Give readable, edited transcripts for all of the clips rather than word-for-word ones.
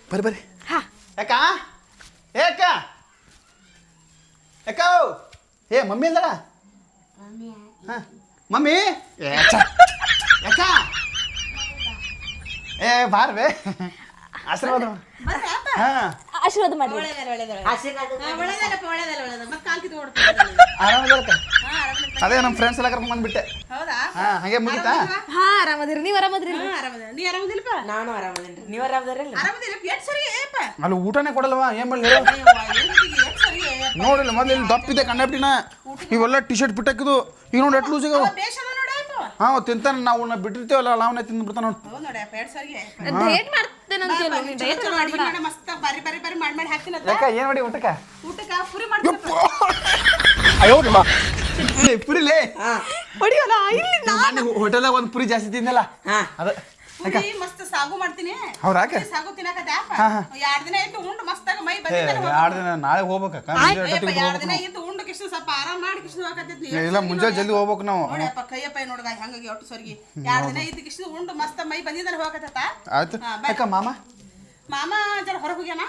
ಬರ್ರಿ ಬರ್ರಿ. ಹಾ ಯಾಕ ಯಾಕ ಯಾಕ ಏ ಮಮ್ಮಿ ಅಲ್ಲಡ ಹಾಂ ಮಮ್ಮಿ ಯಾಕ ಏ ಬಾರ್ಬೇ ಆಶೀರ್ವಾದ ಹಾಂ ಆಶೀರ್ವಾದ ಮಾಡಿ. ಆರಾಮದಕ್ಕ ಅದೇ ನಮ್ಮ ಫ್ರೆಂಡ್ಸ್ ಎಲ್ಲ ಕರ್ಕೊಂಡ್ ಬಂದ್ಬಿಟ್ಟೆ. ಹಾಂ ಹಾಗೆ ಮುಗಿತಾ? ಹಾ ಆರಾಮದಿರಿ, ನೀವ್ ಆರಾಮದ್ರಿ? ನಾನು ಆರಾಮದೇನ್ರಿ, ನೀವ್ ಆರಾಮದಾರಲ್ಲ? ಅಲ್ಲಿ ಊಟನೇ ಕೊಡಲ್ವ ಏನ್ ಮಾಡಲಿ ನೋಡಿಲ್ಲ ಮೊದ್ಲು ಇಲ್ಲಿ ದಪ್ಪಿದೆ ಕಂಡಬಿಟ್ಟಿನ ಇವೆಲ್ಲ ಟಿ ಶರ್ಟ್ ಬಿಟ್ಟಾಕಿದು ಈಗ ನೋಡಿ ಎಟ್ ಲೂಸ್ ಆಗ್ಯಾವ. ಹಾಂ ತಿಂತಾನೆ ನಾವು ಬಿಟ್ಟಿರ್ತೀವಲ್ಲ ಅವನೇ ತಿಂದು ಬಿಡ್ತಾನೆ ನೋಡಿ. ಡಯಟ್ ಮಾಡ್ತೇನಂತೇನು ನೀ ಡಯಟ್ ಮಾಡ್ಬೇಡ. ಯಾಕ ಏನ್ ಮಾಡಿ ಊಟಕ್ಕ ಅಯ್ಯೋ ನಿಮ್ಮ ಪುರಿಲೇ ಹೊಡಿಯೋಲ್ಲ ಇಲ್ಲಿ ಮೊನ್ನೆ ಹೋಟೆಲ್ದಾಗ ಒಂದು ಪುರಿ ಜಾಸ್ತಿ ತಿಂದಲ್ಲ ಅದ ಮಸ್ತ್ ಸಾಗು ಮಾಡ್ತೀನಿ. ಹೌದಾಕ ಸಾಗು ತಿನ್ನಕತ್ತ 2 ದಿನ ಇದ್ದು ಉಂಡು ಮಸ್ತಾಗ ಮೈ 2 ದಿನ ನಾಳೆ ಹೋಗ್ಬೇಕಕ್ಕ. 2 ದಿನ ಇದ್ದು ಉಂಡು ಕಿಶನ್ ಸ್ವಲ್ಪ ಆರಾಮ್ ಮಾಡಿ ಕಿಶನ್ ಹೋಗಕತ್ತೈತಿ. ಇಲ್ಲ ಮುಂಜಾನೆ ಜಲ್ದಿ ಹೋಗ್ಬೇಕು ನಾವು. ನೋಡಪ್ಪ ಕೈಯಪ್ಪ ನೋಡ್ಗ ಹಂಗಾಗಿ ಒಟ್ಟು ಸರಿಗೆ 2 ದಿನ ಇದ್ದು ಕಿಶನ್ ಉಂಡು ಮಸ್ತ ಮೈ ಬಂದಿದ್ದಾನೆ ಹೋಗಕತ್ತ. ಆಯ್ತು ಅಕ್ಕ ಮಾಮ ಜರ ಹೊರಗೆ ಹೋಗ್ಯಾನ.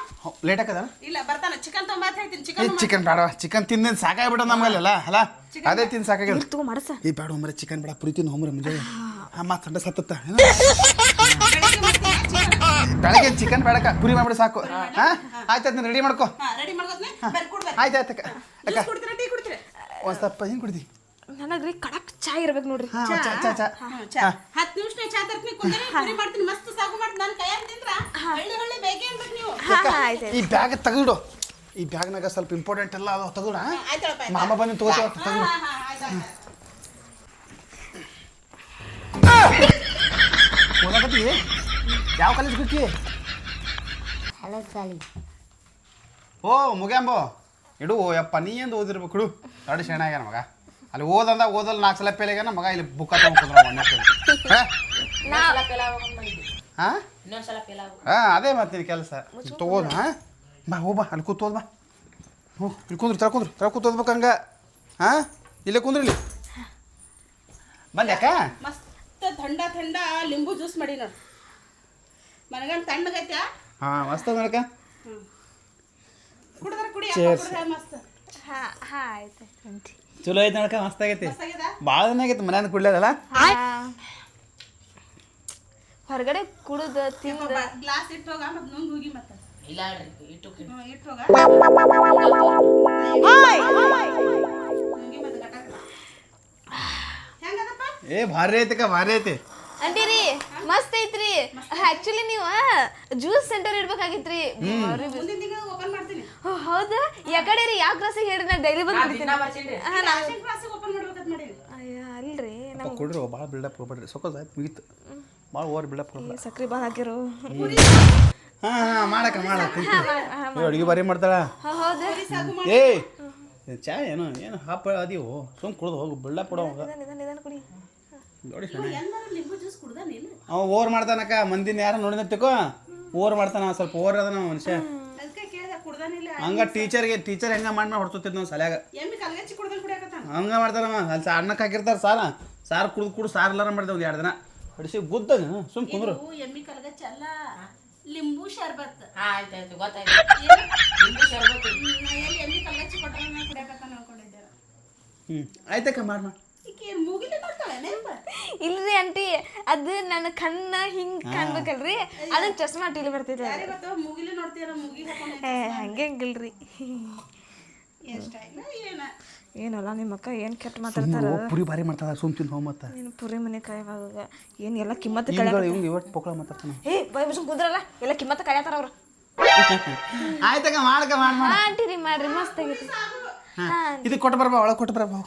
ಲೇಟ್ ಆಕದ ಇಲ್ಲ ಬರ್ತಾನ. ಚಿಕನ್ ತೊಂಬ ಅಂತ ಹೇಳ್ತೀನಿ. ಚಿಕನ್ ಚಿಕನ್ ಬೇಡವಾ ಚಿಕನ್ ತಿಂದ ಸಾಕಾಗ್ಬಿಡ ನಮ್ಮಲ್ಲ ಅಲ್ಲ ಅದೇ ತಿಂದು ಸಾಕಾಗ್ಯದ. ತಗೋ ಮಾಡಸ. ಈ ಬೇಡ ಹೋಮ್ರೆ ಚಿಕನ್ ಬೇಡ ಪುರಿ ತಿಂದು ಹೋಮ್ರೆ ಮುಂಜಾನೆ ಮತ್ತೆ ಸಂಡ ಸತ್ತ ಬೆಳಗ್ಗೆ ಚಿಕನ್ ಬೇಡಕ್ಕ ಪುರಿ ಮಾಡ್ಬಿಡ ಸಾಕು. ಹಾಂ ಆಯ್ತು ನೀನು ರೆಡಿ ಮಾಡ್ಕೊ. ರೆಡಿ ಮಾಡ್ಕೋದ್ನಿ ಬರ್ರಿ ಕುಡ್ಬಾರ. ಆಯ್ತು ಆಯ್ತಕ್ಕ ಅಕ್ಕ ಕುಡ್ತೀರಾ ಟೀ ಕುಡ್ತೀರಾ? ಒಂದು ಸ್ವಲ್ಪ ಹಿಂಗೆ ಕುಡ್ದಿ. ನನಗ್ರಿ ಕಡಕ್ ಚಾ ಇರ್ಬೇಕು ನೋಡ್ರಿ. ಹಾಂ ಚಾ ಚಾ ಚಾ 10 ನಿಮಿಷ ಚಾ ತರ್ತೀನಿ. ಕುಂದ್ರೆ ಪುರಿ ಮಾಡ್ತೀನಿ. ಮಸ್ತ್ ಸಾಗು ಮಾಡ್ತೀನಿ. ನಾನು ಕೈಯಾಗ ತಿಂದ್ರ ಹಳ್ಳಿ ಬೇಕೇ ಅನ್ಬೇಕು ನೀವು. ಆಯ್ತು ಈ ಬ್ಯಾಗ್ ತೆಗೆದಿಡು. ಈ ಬ್ಯಾಗ್ನಾಗ ಸ್ವಲ್ಪ ಇಂಪಾರ್ಟೆಂಟ್ ಎಲ್ಲ ಅದು ತೆಗೆದ ಮಾಮ ಬಂದು ತಗೋತೀವ ತೆಗೆದು. ಓದಾಕತ್ತಿ ಯಾವ ಕಾಲೇಜ್ ಹೋಗ್ತಿ? ಓ ಮುಗ್ಯಾಂಬೋ ಇಡು ಯಪ್ಪ ನೀ ಎಂದು ಓದಿರ್ಬೇಕು ಇಡು. ಎರಡು ಶೇಣ ಆಗ್ಯಾನ ಮಗ. ಅಲ್ಲಿ ಓದಲ್ಲ 4 ಸಲ ಫೇಲ್ ಆಗ್ಯಾನ ಮಗ. ಇಲ್ಲಿ ಬುಕ್ ಹಾಂ ಹಾಂ ಅದೇ ಮಾಡ್ತೀನಿ ಕೆಲಸ ತಗೋದು. ಹಾಂ ಬಾ ಹೋಗ್ಬಾ ಅಲ್ಲಿ ಕೂತೋದ್ ಬಾ. ಹ್ಞೂ ಇಲ್ಲಿ ಕುಂದ್ರಿ ತಳ ಕೂತೋದ್ಬೇಕು ಹಂಗೆ. ಹಾಂ ಇಲ್ಲೇ ಕುಂದ್ರಿ ಇಲ್ಲಿ ಬಂದ್ಯಾಕ ಮಸ್ತ್ ಥಂಡ ಥಂಡ ಲಿಂಬು ಜ್ಯೂಸ್ ಮಾಡಿ ನೋಡಿ. ಮನಗಂಡ್ ತಣ್ಣಗೈತ್ಯಾ? ಹಾಂ ಮಸ್ತ್ ಅದ ನೋಡಕ್ಕ. ಕುಡಿದ್ರೆ ಕುಡಿ ಮಸ್ತ್. ಹಾ ಹಾ ಆಯ್ತು ಆಂಟಿ. ಚಲೋ ಐತೆ ನೋಡಕ್ಕ ಮಸ್ತ್ ಆಗೈತಿ. ಮಸ್ತ್ ಆಗ್ಯದ? ಭಾಳ ದಿನ ಆಗೈತಿ ಮನ್ಯಾಗ ಕುಡ್ಲೇದಲ್ಲ. ಹೊರಗಡೆ ಕುಡಿದ ತಿಂದ ಗ್ಲಾಸ್ ಇಟ್ಟೋಗ ಮತ್ತೆ ನುಂಗ್ ಹೋಗಿ ಮತ್ತೆ ಇಲ್ಲ ಇಟ್ಟೋಗ ನುಂಗಿ ಮತ್ತೆ ಗಟ್ಟ ಹೆಂಗದಪ್ಪ? ಏ ಭಾರಿ ಐತಕ್ಕ ಭಾರಿ ಐತಿ. ಅಂಟಿರಿ ಮಸ್ತ್ ಐತ್ರಿ. ಆಕ್ಚುಲಿ ನೀವು ಜ್ಯೂಸ್ ಸೆಂಟರ್ ಇಡ್ಬೇಕಾಗಿತ್ರಿ. ಮುಂದಿನ ತಿಂಗಳು ಓಪನ್ ಮಾಡ್ತೀನಿ. ಹೌದಾ ಯಾಕಡೆ ರೀ ಯಾವ ಕ್ಲಾಸಿಗೆ ಹೇಳ್ರಿ ನಾ ಡೈಲಿ ಬಂದು ಕುಡಿತೀನಿ. ಕ್ಲಾಸಿಗೆ ಓಪನ್ ಮಾಡ್ಬೇಕಂತ ಮಾಡೀನಿ. ಅಯ್ಯ ಅಲ್ರಿ ನಮ್ಮ ಕೊಡ್ರಿ ಭಾಳ ಬಿಲ್ಡಪ್ ಹೋಗ್ಬೇಡ್ರಿ. ಸೊಕೋಸ್ ಆಯ್ತು ಮುಗೀತು. ಭಾಳ ಓವರ್ ಬಿಲ್ಡಪ್ ಹೋಗ್ಬೇಡ. ಸಕ್ರಿ ಬಂದ್ ಹಾಕಿರು. ಹಾಂ ಹಾಂ ಮಾಡಕ್ಕ ಅಡುಗೆ ಬಾರಿ ಮಾಡ್ತಾಳ. ಹೌದಾ ಏ ಚಾ ಏನು ಹಾಪ ಅದೀವು ಸುಮ್ ಕುಡ್ದು ಹೋಗು ಬಿಲ್ಡಪ್ ಕೊಡೋ ನಿಧಾನ ಕುಡಿ. ನೋಡಿ ಎಲ್ಲರೂ ಲಿಂಬು ಜ್ಯೂಸ್ ಕುಡ್ದ ನೀನು? ಅವ ಓವರ್ ಮಾಡ್ತಾನಕ್ಕ. ಮಂದಿನ ಯಾರು ನೋಡಿದ ತಿಕ್ಕೋ ಓವರ್ ಮಾಡ್ತಾನ. ಸ್ವಲ್ಪ ಓವರ್ ಅದ ನಾವು ಮನುಷ್ಯ. ಅದಕ್ಕೆ ಕೇಳಿದೆ ಕುಡ್ದಾನಿಲ್ಲ. ಹಂಗ ಟೀಚರ್ ಹೆಂಗ ಮಾಡಿ ಹೊಡ್ತಿದ್ ನಾವು ಸಲ್ಯಾಗ ಎಮ್ಮಿ ಕಲ್ಗಚ್ಚಿ ಕುಡ್ದಂಗೆ ಕುಡಿಯಕತ್ತಾನ. ಹಂಗ ಮಾಡ್ತಾರವ. ಅಲ್ಲಿ ಅನ್ನಕ್ಕೆ ಹಾಕಿರ್ತಾರೆ ಸಾರು ಕುಡ್ದು ಸಾರು ಎಲ್ಲಾರ ಮಾಡಿದೆ ಒಂದು 2 ದಿನ ಹೊಡಿಸಿ ಗುದ್ದ ಸುಮ್ ಕುಂದ್ರು. ಎಮ್ಮಿ ಕಲ್ಗಚ್ಚಿ ಅಲ್ಲ ಲಿಂಬು ಶರ್ಬತ್. ಆಯ್ತಾಯ್ತು ಗೊತ್ತಾಯ್ತು. ನಿಂಬು ಶರ್ಬತ್ತು. ಎಲ್ಲಿ ಎಮ್ಮಿ ಕಲ್ಗಚ್ಚಿ ಕೊಟ್ಟರೆ ನಾನು ಕುಡಿಯಕತ್ತಾನ ಅನ್ಕೊಂಡಿದ್ದೆ. ಆಯ್ತಕ್ಕ ಮಾಡಿ ಈಕೆ ಮೂಗಿಲಿ ನೋಡ್ತಾಳೆ ನೆನಪ? ಇಲ್ರಿ ಆಂಟಿ ಅದು ನನ್ನ ಕಣ್ಣ ಹಿಂಗ್ ಕಾಣ್ಬೇಕಲ್ರಿ ಅದನ್ನ ಚಸ್ಮಾ ಟೀಲಿ ಬರ್ತೈತೆ. ಯಾರಿಗೆ ಗೊತ್ತ ಮೂಗಿಲಿ ನೋಡ್ತೀರ? ಮೂಗಿ ಹಾಕೊಂಡು ಹಂಗೆ ಹಂಗಿಲ್ರಿ. ಎಷ್ಟ ಇಲ್ಲ ಏನ ಏನಲ್ಲ ನಿಮ್ಮ ಅಕ್ಕ ಏನ್ ಕೆಟ್ಟ ಮಾತಾಡ್ತಾರ. ಪುರಿ ಬಾರಿ ಮಾಡ್ತಾಳ ಸುಮ್ ತಿಂದು ಹೋಗ್ ಮತ್ತ ನೀನು ಪುರಿ ಮನೆ ಕಾಯವಾಗ ಏನ್ ಎಲ್ಲ ಕಿಮ್ಮತ್ತು ಇವಂಗ ಇವತ್ತು ಪೊಕ್ಕಳ ಮಾತಾಡ್ತಾನೆ. ಏ ಬೈ ಬಿಸುಮ್ ಕುದ್ರಲ್ಲ ಎಲ್ಲ ಕಿಮ್ಮತ್ತು ಕಾಯತಾರ ಅವ್ರು. ಆಯ್ತಕ್ಕ ಮಾಡಕ್ಕ ಮಾಡಿ ಆಂಟಿ ರೀ ಮಾಡ್ರಿ ಮಸ್ತ್ ಆಗೈತಿ. ಇದು ಕೊಟ್ಟು ಬರಬಾ ಒಳಗೆ ಕೊಟ್ಟು ಬರಬಾ.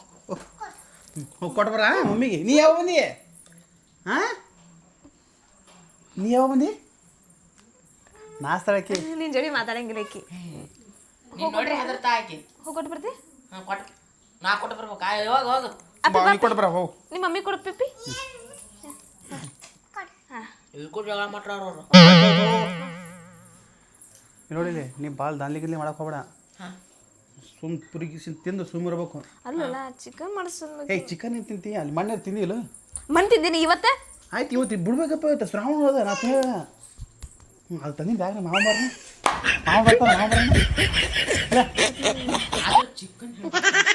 ಹೋಗಿ ಕೊಟ್ಟು ಬರ ಮಮ್ಮಿಗೆ. ನೀ ಯಾವ ಬಂದಿ? ಹಾಂ ನೀ ಯಾವ ಬಂದಿ? ನಾಸ್ತಾಳಕ್ಕಿ ನಿನ್ ಜೋಡಿ ಮಾತಾಡಂಗಿಲ್ಲ ಆಕಿ. ನೀನ್ ನೋಡ್ರಿ ಹೆದರ್ತಾ ಆಕಿ. ಹೋಗ್ಕೊಟ್ಟು ಬರ್ತಿ? ಹಾಂ ಕೊಟ್ಟು ನಾ ಕೊಟ್ಟು ಬರ್ಬೇಕು. ಹೋಗು ಕೊಟ್ಟು ಬರ ಹೋಗು. ನಿಮ್ಮ ಮಮ್ಮಿ ಕೊಡು ಪಿಪ್ಪಿ. ಇದಕ್ಕೂ ಜಗಳ ಮಾಡ್ತಾರ ಅವರು. ನೋಡಿಲಿ ನೀ ಭಾಳ ದಾನ್ಲಿಗಿಲ್ಲಿ ಮಾಡಕ್ಕೆ ಹೋಗ್ಬೇಡ. ಸುಮ್ ಪುರಿ ತಿಂದು ಸುಮ್ ಇರ್ಬೇಕು. ಅಲ್ಲಲ್ಲ ಚಿಕನ್ ಮಾಡಿಸೋದು. ಏಯ್ ಚಿಕನ್ ಏನು ತಿಂತಿ? ಅಲ್ಲಿ ಮಣ್ಣೆ ತಿಂದಿಲ್ಲ? ಮಣ್ಣು ತಿಂದೀನಿ ಇವತ್ತ. ಆಯ್ತು ಇವತ್ತು ಬಿಡ್ಬೇಕಪ್ಪ. ಇವತ್ತು ಶ್ರಾವಣ ಅದ ನಾ ಅದು ತಂದಿನ ಬ್ಯಾಗ್ ಮಾವ ಬರ್ರಿ ಮಾವ ಬರ್ತಾನೆ ಮಾವ ಬರೋಣ ಅದು ಚಿಕನ್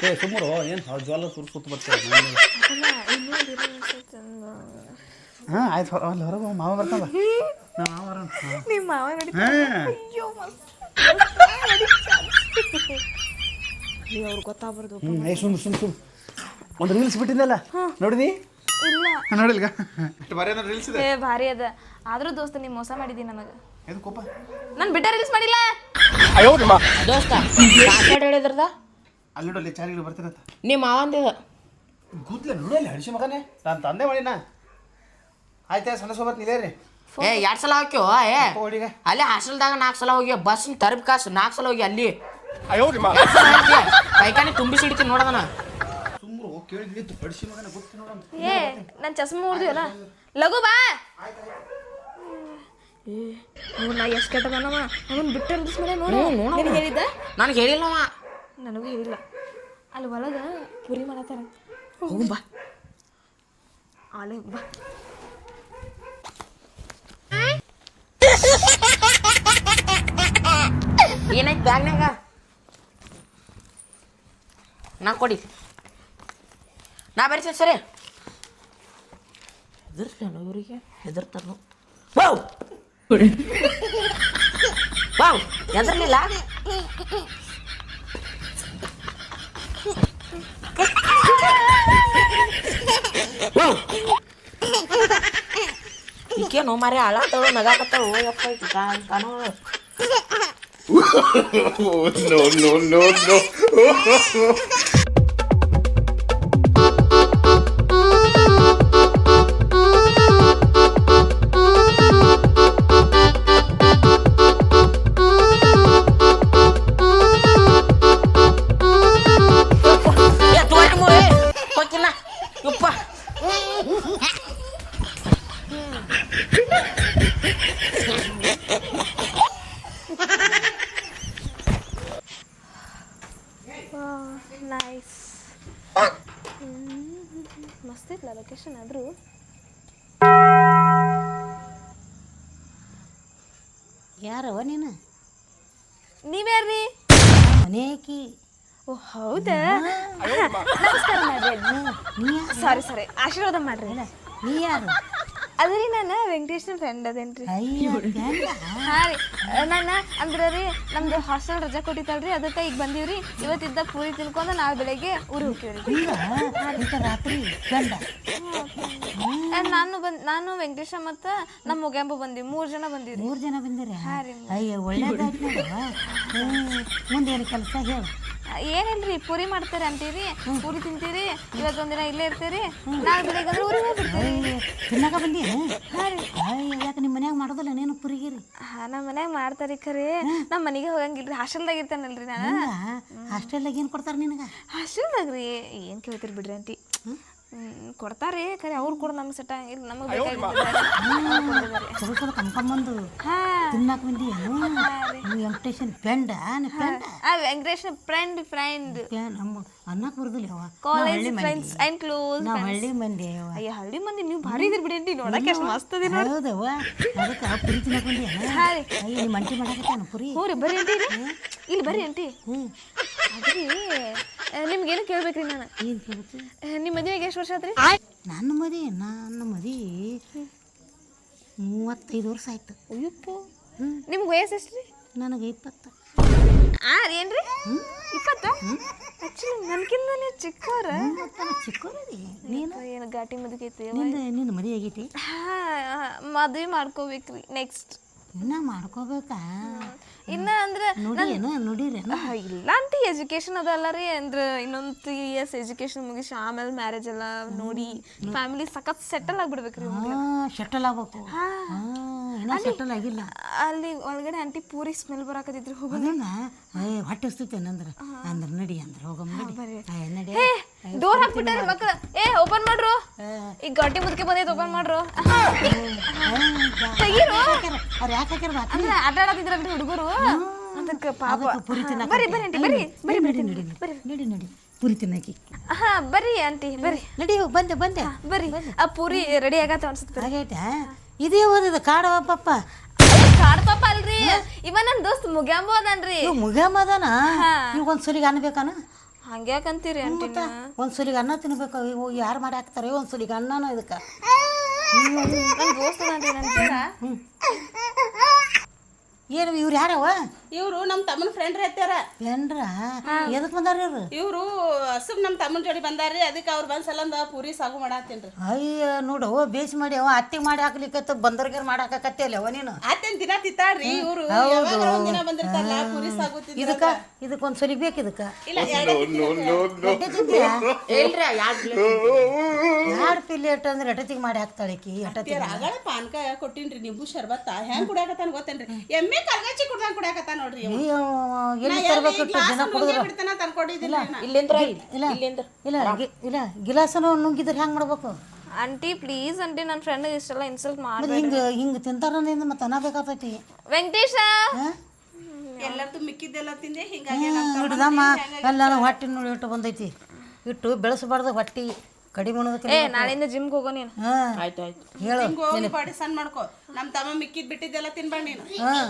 ಏ ಸುಮ್ಮರು ಏನು ಜ್ವಾಲ ಸುರ್ಸ್ಕೊತ ಬರ್ತಾರೆ ಹಾಂ ಆಯ್ತು ಅಲ್ಲಿ ಹೊರಗೆ ಮಾವ ಬರ್ತಾವ ಮಾವ ಬರೋಣ ನಿಮ್ಮ ಮಾವ ನೋಡಿ ಹಾಂ ಅಯ್ಯೋ ಮಸ್ತ್ ಅವ್ರು ಗೊತ್ತಾಗ್ಬಾರ್ದು ಏ ಸುಮ್ ಒಂದು ರೀಲ್ಸ್ ಬಿಟ್ಟಿದ್ದಲ್ಲ ನೋಡಿದಿ ಇಲ್ಲ ನೋಡಿಲ್ಗ ಬರೀ ರೀಲ್ಸ್ ಇದೆ ಏ ಭಾರಿ ಅದ ಆದ್ರೂ ದೋಸ್ತ ನೀ ಮೋಸ ಮಾಡಿದಿ ನನಗೆ ಇದು ಕೋಪ ನಾನು ಬಿಟ್ಟ ರೀಲ್ಸ್ ಮಾಡಿಲ್ಲ ದೋಸ್ತ ಹೇಳಿದ್ರದ ಅಲ್ಲಿ ನೋಡಲ್ಲಿ ಚಾರಿಗಳು ಬರ್ತಿರತ್ತ ನಿಮ್ಮ ಮಾವಂದಿದ ಕೂತ್ಲೆ ನೋಡಲ್ಲಿ ಹಡಿಸಿ ಮಗನೇ ನಾನು ತಂದೆ ಮಾಡಿನ ಆಯ್ತಾ ಸಣ್ಣ ಸೋಬತ್ ನಿಲ್ಲೇ ರೀ ಏ 2 ಸಲ ಹಾಕ್ಯೋ ಏ ಹೊಡಿಗ ಅಲ್ಲಿ ಹಾಸ್ಟೆಲ್ದಾಗ 4 ಸಲ ಹೋಗಿ ಬಸ್ ತರಬ್ ಕಾಸು 4 ಸಲ ಹೋಗಿ ಅಲ್ಲಿ ಕೈಕಾನಿ ತುಂಬಿಸಿಡ್ತೀನಿ ನೋಡದನ ಸುಮ್ಮರು ಕೇಳಿ ನಿಂತು ಹಡಿಸಿ ಮಗನ ಗೊತ್ತಿ ನೋಡಮ್ ಏ ನನ್ನ ಚಸ್ಮಾ ಮುರಿದಿವಲ್ಲ ಲಘು ಬಾ ಏ ನಾ ಎಷ್ಟು ಕೆಟ್ಟ ಬಂದವ ಅವನು ಬಿಟ್ಟ ರೀಲ್ಸ್ ಮಾಡಿ ನೋಡು ನಿನಗೆ ಹೇಳಿದ್ದ ನನಗೆ ಹೇಳಿಲ್ಲವ ನನಗೂ ಹೇಳಿಲ್ಲ ಅಲ್ಲಿ ಒಳಗೆ ಪುರಿ ಮಾಡತ್ತಾರ ಹೋಗು ಬಾ ಆಲೆ ಬಾ ಏನಾಯ್ತು ಬ್ಯಾಗ್ನಾಗ ನಾ ಕೊಡಿ ನಾ ಬರ್ತೀನಿ ಸರಿ ಹೆದರ್ಸ್ಲೇನು ಇವರಿಗೆ ಹೆದರ್ತಾರ ವಾವ್ ವಾವ್ ಹೆದರ್ಲಿಲ್ಲ ಈಕೇನು ಮಾರಿ ಅಳಾತಳು ನಗಾಕತ್ತಳು ಯಪ್ಪ ಈಕಿ ಕಾಣೋ no. ನೈಸ್ ಮಸ್ತ್ ಐತ್ಲ ಲೊಕೇಶನ್ ಆದರೂ ಯಾರವ ನೀನು ನೀವ್ಯಾರ್ರಿ ಮನೇಕಿ ಓ ಹೌದಾ ನಮಸ್ಕಾರ ಮಾಡ್ರಿ ಸಾರಿ ಆಶೀರ್ವಾದ ಮಾಡ್ರಿ ನೀ ಯಾರು ಅದ್ರಿ ನಾನು ವೆಂಕಟೇಶ್ನ ಫ್ರೆಂಡ್ ಅದೇನ್ರಿ ಅಯ್ಯೋ ಹಾಂ ರೀ ನಾನು ಅಂದ್ರೆ ರೀ ನಮ್ದು ಹಾಸ್ಟೆಲ್ ರಜಾ ಕೊಟ್ಟಿತ್ತಲ್ರಿ ಅದಕ್ಕೆ ಈಗ ಬಂದೀವ್ರಿ ಇವತ್ತಿದ್ದ ಪೂರಿ ತಿನ್ಕೊಂಡು ನಾಳೆ ಬೆಳಗ್ಗೆ ಊರಿಗೆ ಹೋಗ್ತೀವ್ರಿ ರಾತ್ರಿ ಗಂಡ ನಾನು ವೆಂಕಟೇಶ ಮತ್ತು ನಮ್ಮ ಮೊಗ್ಯಾಂಬ ಬಂದೀವಿ 3 ಜನ ಬಂದೀವಿ 3 ಜನ ಬಂದಿರಿ ಹಾಂ ರೀ ಅಯ್ಯೋ ಒಳ್ಳೇದಾಯ್ತು ನೋಡವ್ವ ಮುಂದೇನು ಕೆಲಸ ಹೇಳು ಏನಿಲ್ರಿ ಪೂರಿ ಮಾಡ್ತಾರೆ ಅಂತೀರಿ ಪೂರಿ ತಿಂತೀರಿ ಇವತ್ತೊಂದಿನ ಇಲ್ಲೇ ಇರ್ತೀರಿ ನಾಳೆ ಬೆಳಿಗ್ಗೆ ಅಂದ್ರೆ ಊರಿಗೆ ಹೋಗ್ಬಿಡ್ತೀರಿ ತಿನ್ನಾಕ ಬಂದೀನಿ ಹಾಂ ರೀ ಯಾಕೆ ನಿಮ್ಮ ಮನ್ಯಾಗ ಮಾಡೋದಿಲ್ಲ ನೀನು ಪುರಿಗಿರಿ ಹಾಂ ನಮ್ಮ ಮನ್ಯಾಗ ಮಾಡ್ತಾರೆ ಖರೆ ನಮ್ಮ ಮನೆಗೆ ಹೋಗಂಗಿಲ್ರಿ ಹಾಸ್ಟೆಲ್ದಾಗ ಇರ್ತಾನಲ್ರಿ ನಾನು ಹಾಸ್ಟೆಲ್ದಾಗ ಏನು ಕೊಡ್ತಾರೆ ನಿನಗೆ ಹಾಸ್ಟೆಲ್ದಾಗ ರೀ ಏನು ಕೇಳ್ತೀರಿ ಬಿಡ್ರಿ ಆಂಟಿ ಕೊಡ್ತಾರೆ ಖರೆ ಅವ್ರು ಕೂಡ ನಮ್ಗೆ ಸೆಟ್ ಆಗಿಲ್ಲ ನಮಗೆ ಬೇಕಾಗಿದ್ದಾರೆ ಕಮ್ಕೊಂಬಂದು ತಿನ್ನಾಕ ಬಂದಿ ವೆಂಕಟೇಶನ್ ಫ್ರೆಂಡ್ ವೆಂಕಟೇಶ್ ಫ್ರೆಂಡ್ ನಮ್ಮ ಅನ್ನಕ್ಕೆ ಬರೋದಿಲ್ಲ ಅವ ಕಾಲೇಜ್ ಫ್ರೆಂಡ್ಸ್ ಆ್ಯಂಡ್ ಕ್ಲೋಸ್ ನಾವು ಹಳ್ಳಿ ಮಂದಿ ಅವ ಅಯ್ಯ ಹಳ್ಳಿ ಮಂದಿ ನೀವು ಭಾರಿ ಇದ್ರಿ ಬಿಡಿ ಆಂಟಿ ನೋಡಕ್ಕೆ ಎಷ್ಟು ಮಸ್ತ್ ಅದಿ ನೋಡಿ ಹೌದವ್ವ ಅದಕ್ಕೆ ಪುರಿ ತಿನ್ನಕ್ ಬಂದಿ ಹಾಂ ರೀ ಅಯ್ಯ ನಿಮ್ಮ ಅಂಟಿ ಮಾಡಕತ್ತಾನ ಪುರಿ ಹ್ಞೂ ರೀ ಬರ್ರಿ ಆಂಟಿ ಇಲ್ಲಿ ಬರ್ರಿ ಆಂಟಿ ಅದ್ರಿ ನಿಮ್ಗೇನು ಕೇಳ್ಬೇಕ್ರಿ ನಾನು ಏನು ಕೇಳ್ತಿ ನಿಮ್ಮ ಮದುವೆಗೆ ಎಷ್ಟು ವರ್ಷ ಆತ್ರಿ ನನ್ನ ಮದಿ 35 ವರ್ಷ ಆಯ್ತು ಅಯ್ಯಪ್ಪ ನಿಮ್ಗೆ ವಯಸ್ಸು ಎಷ್ಟು ರೀ ನನಗೆ 20 ಏನ್ರಿ 20 ಆ್ಯಕ್ಚುಲಿ ನನಗಿಂತ ನೀವು ಚಿಕ್ಕವ್ರ ಚಿಕ್ಕವರದಿ ನೀನು ಏನು ಘಾಟಿ ಮದುವೆ ಐತಿ ನಿನ್ನ ಮದುವೆ ಆಗೈತಿ ಹಾಂ ಮದುವೆ ಮಾಡ್ಕೋಬೇಕ್ರಿ ನೆಕ್ಸ್ಟ್ ಇನ್ನ ಮಾಡ್ಕೋಬೇಕಾ ಇನ್ನ ಅಂದ್ರೆ ನೋಡಿರೇನು ಇಲ್ಲ ಆಂಟಿ ಎಜುಕೇಶನ್ ಅದಲ್ಲ ರೀ ಅಂದ್ರೆ ಇನ್ನೊಂದು 3 years ಎಜುಕೇಶನ್ ಮುಗಿಸಿ ಆಮೇಲೆ ಮ್ಯಾರೇಜ್ ಎಲ್ಲ ನೋಡಿ ಫ್ಯಾಮಿಲಿ ಸಖತ್ ಸೆಟಲ್ ಆಗ್ಬಿಡ್ಬೇಕ್ರಿ ಶಟಲ್ ಆಗ್ಬೇಕು ಇನ್ನ ಶಟಲ್ ಆಗಿಲ್ಲ ಅಲ್ಲಿ ಒಳಗಡೆ ಆಂಟಿ ಪೂರಿ ಸ್ಮೆಲ್ ಬರಾಕತ್ತಿದ್ರು ಹೋಗೋಣ ಅದನ್ನ ಹೊಟ್ಟೆ ಹಸ್ತೈತೆ ಅಂದ್ರೆ ನಡಿ ಅಂದ್ರೆ ಹೋಗಮ್ಮ ನಡಿ ಡೋರ್ ಹಾಕ್ಬಿಟ್ಟಾರೆ ಮಕ್ಕಳು ಓಪನ್ ಮಾಡ್ರು ಈಗ ಗಟ್ಟಿ ಮುದ್ಕೆ ಬಂದೈತೆ ಓಪನ್ ಮಾಡ್ರು ತೆಗೀರು ಅವ್ರು ಯಾಕೆ ಹಾಕ್ಯಾರ ಅಂದ್ರೆ ಆಟ ಆಡತ್ತಿದ್ರಲ್ರಿ ಹುಡುಗರು ಅದಕ್ಕೆ ಪಾಪ ಪುರಿ ತಿನ್ನಕ ಬರ್ರಿ ಆಂಟಿ ನಡಿ ಪುರಿ ತಿನ್ನಕಿ ಬರ್ರಿ ಆಂಟಿ ಬರ್ರಿ ನಡಿ ಬಂದೆ ಬರ್ರಿ ಆ ಪೂರಿ ರೆಡಿ ಆಗತ್ತ ಅನ್ಸುತ್ತೆ ಹಾಗೈತೆ ಇದೇ ಓದಿದ ಕಾಡವ ಪಪ್ಪ ಕಾಡ್ ಪಾಪ ಅಲ್ರಿ ಇವ ನನ್ ದೋಸ್ತ್ ಮುಗ್ಯಾಂಬ ಅದನ್ರಿ ಇವ್ ಮುಗ್ಯಾಮದನ ಹಾ. ಇವ್ ಒಂದ್ ಸಲಿಗೆ ಅನ್ನಬೇಕನ ಹಂಗ್ಯಾಕಂತೀರಿ ಅಂಟಿನ ಒಂದ್ ಸಲಿಗೆ ಅನ್ನ ತಿನ್ಬೇಕು ಇವು ಯಾರು ಮಾಡಿ ಹಾಕ್ತಾರೆ ಒಂದ್ ಸಲಿಗೆ ಅನ್ನನ ಇದಕ್ಕೆ ನನ್ ದೋಸ್ತ್ ಅದನ್ರಿ ನನ್ ಜೀವ ಏನು ಇವ್ರು ಯಾರವ ಇವ್ರು ನಮ್ಮ ತಮ್ಮನ ಫ್ರೆಂಡ್ ಹೇಳ್ತಾರ ಏನ್ರ ಎದಕ್ ಬಂದಾರ ಇವ್ರು ಇವ್ರು ಸುಮ್ ನಮ್ಮ ತಮ್ಮನ ಜೋಡಿ ಬಂದಾರ್ರಿ ಅದಕ್ಕೆ ಅವ್ರು ಬಂದ್ ಸಲಂದ ಪೂರಿ ಸಾಗು ಮಾಡಾತ್ತೇನ್ರಿ ಅಯ್ಯ ನೋಡು ಬೇಸಿ ಮಾಡಿ ಅವ ಅತ್ತಿಗೆ ಮಾಡಿ ಹಾಕ್ಲಿಕ್ಕತ್ತ ಬಂದರ್ಗಾರ ಮಾಡಾಕತ್ತೆ ಅಲ್ಲ ಅವ ನೀನು ಆತೇನ್ ದಿನ ತಿತ್ತಾಳ್ರಿ ಇವ್ರು ದಿನ ಬಂದಿರ್ತಾರಲ್ಲ ಪೂರಿ ಸಾಗು ಇದಕ್ಕೆ ಒಂದ್ ಸಲಿಗೆ ಬೇಕು ಇದಕ್ಕೆ ಇಲ್ಲ ಇಲ್ರಿ ಎರಡು ಪ್ಲೇಟ್ ಅಂದ್ರೆ ಎಟತಿಗೆ ಮಾಡಿ ಹಾಕ್ತಾಳೆ ಆಕಿ ಎಟತಿಗೆ ಅಗಳ ಪಾನ್ಕ ಕೊಟ್ಟಿನ್ರಿ ನಿಂಬು ಶರ್ಬತ್ತ ಹೆಂಗ್ ಕುಡಿಯಾಕತ್ತಾನ ಗೊತ್ತೇನ್ರಿ ಎಮ್ಮೆ ಕಲ್ಗಚ್ಚಿ ಕುಡ್ದಂಗ್ ಕುಡಿಯಾಕತ್ತಾನ ನೋಡ್ರಿ ಇವ. ಎಲ್ಲಿ ನಾ ತರ್ಬೇಕಿತ್ತು glass ಜನ ನುಂಗೇ ಕುಡಿದ್ರು ಬಿಡ್ತಾನ ತಂದ್ಕೊಂಡಿದ್ದಿಲ್ಲ ನಾ. ಇಲ್ಲಿಂದ್ರ ಇಲ್ಲ ಇಲ್ಲಿಂದ್ರ ಇಲ್ಲ ಇಲ್ಲ ಗಿಲಾಸನ ನುಂಗಿದ್ರೆ ಹೆಂಗ್ ಮಾಡ್ಬೇಕು ಆಂಟಿ ಪ್ಲೀಸ್ ಆಂಟಿ ನನ್ನ ಫ್ರೆಂಡ್ ಇಷ್ಟೆಲ್ಲ ಇನ್ಸಲ್ಟ್ ಮತ್ತೆ ಮಾಡಿ ಹಿಂಗೆ ತಿಂತಾರನಿಂದ ಮತ್ತೆ ಅನ್ನಬೇಕಾಗ್ತೈತಿ ವೆಂಕಟೇಶ ಎಲ್ಲರ್ದು ಮಿಕ್ಕಿದ್ದೆಲ್ಲ ತಿಂದೆ ಹಿಂಗಾಗಿ ನಮ್ ತಮ್ಮ ಹಿಡ್ದಮ್ಮ ಎಲ್ಲ ಹೊಟ್ಟೆ ನೋಡಿ ಇಟ್ಟು ಬಂದೈತಿ ಇಟ್ಟು ಬೆಳೆಸಬಾರ್ದು ಹೊಟ್ಟಿ ಕಡಿಮೆ ಏ ನಾಳೆಯಿಂದ ಜಿಮ್ಗೆ ಹೋಗೋ ನೀನು ಹಾಂ ಆಯ್ತು ಆಯ್ತು ಹೇಳು ಹಿಂಗ್ ಹೋಗಿ ಬಾಡಿ ಸಣ್ಣ ಮಾಡ್ಕೋ ನಮ್ ತಮ್ಮ ಮಿಕ್ಕಿದ್ ಬಿಟ್ಟಿದ್ದೆಲ್ಲ ತಿನ್ಬೇಡ ನೀನು ಹಾಂ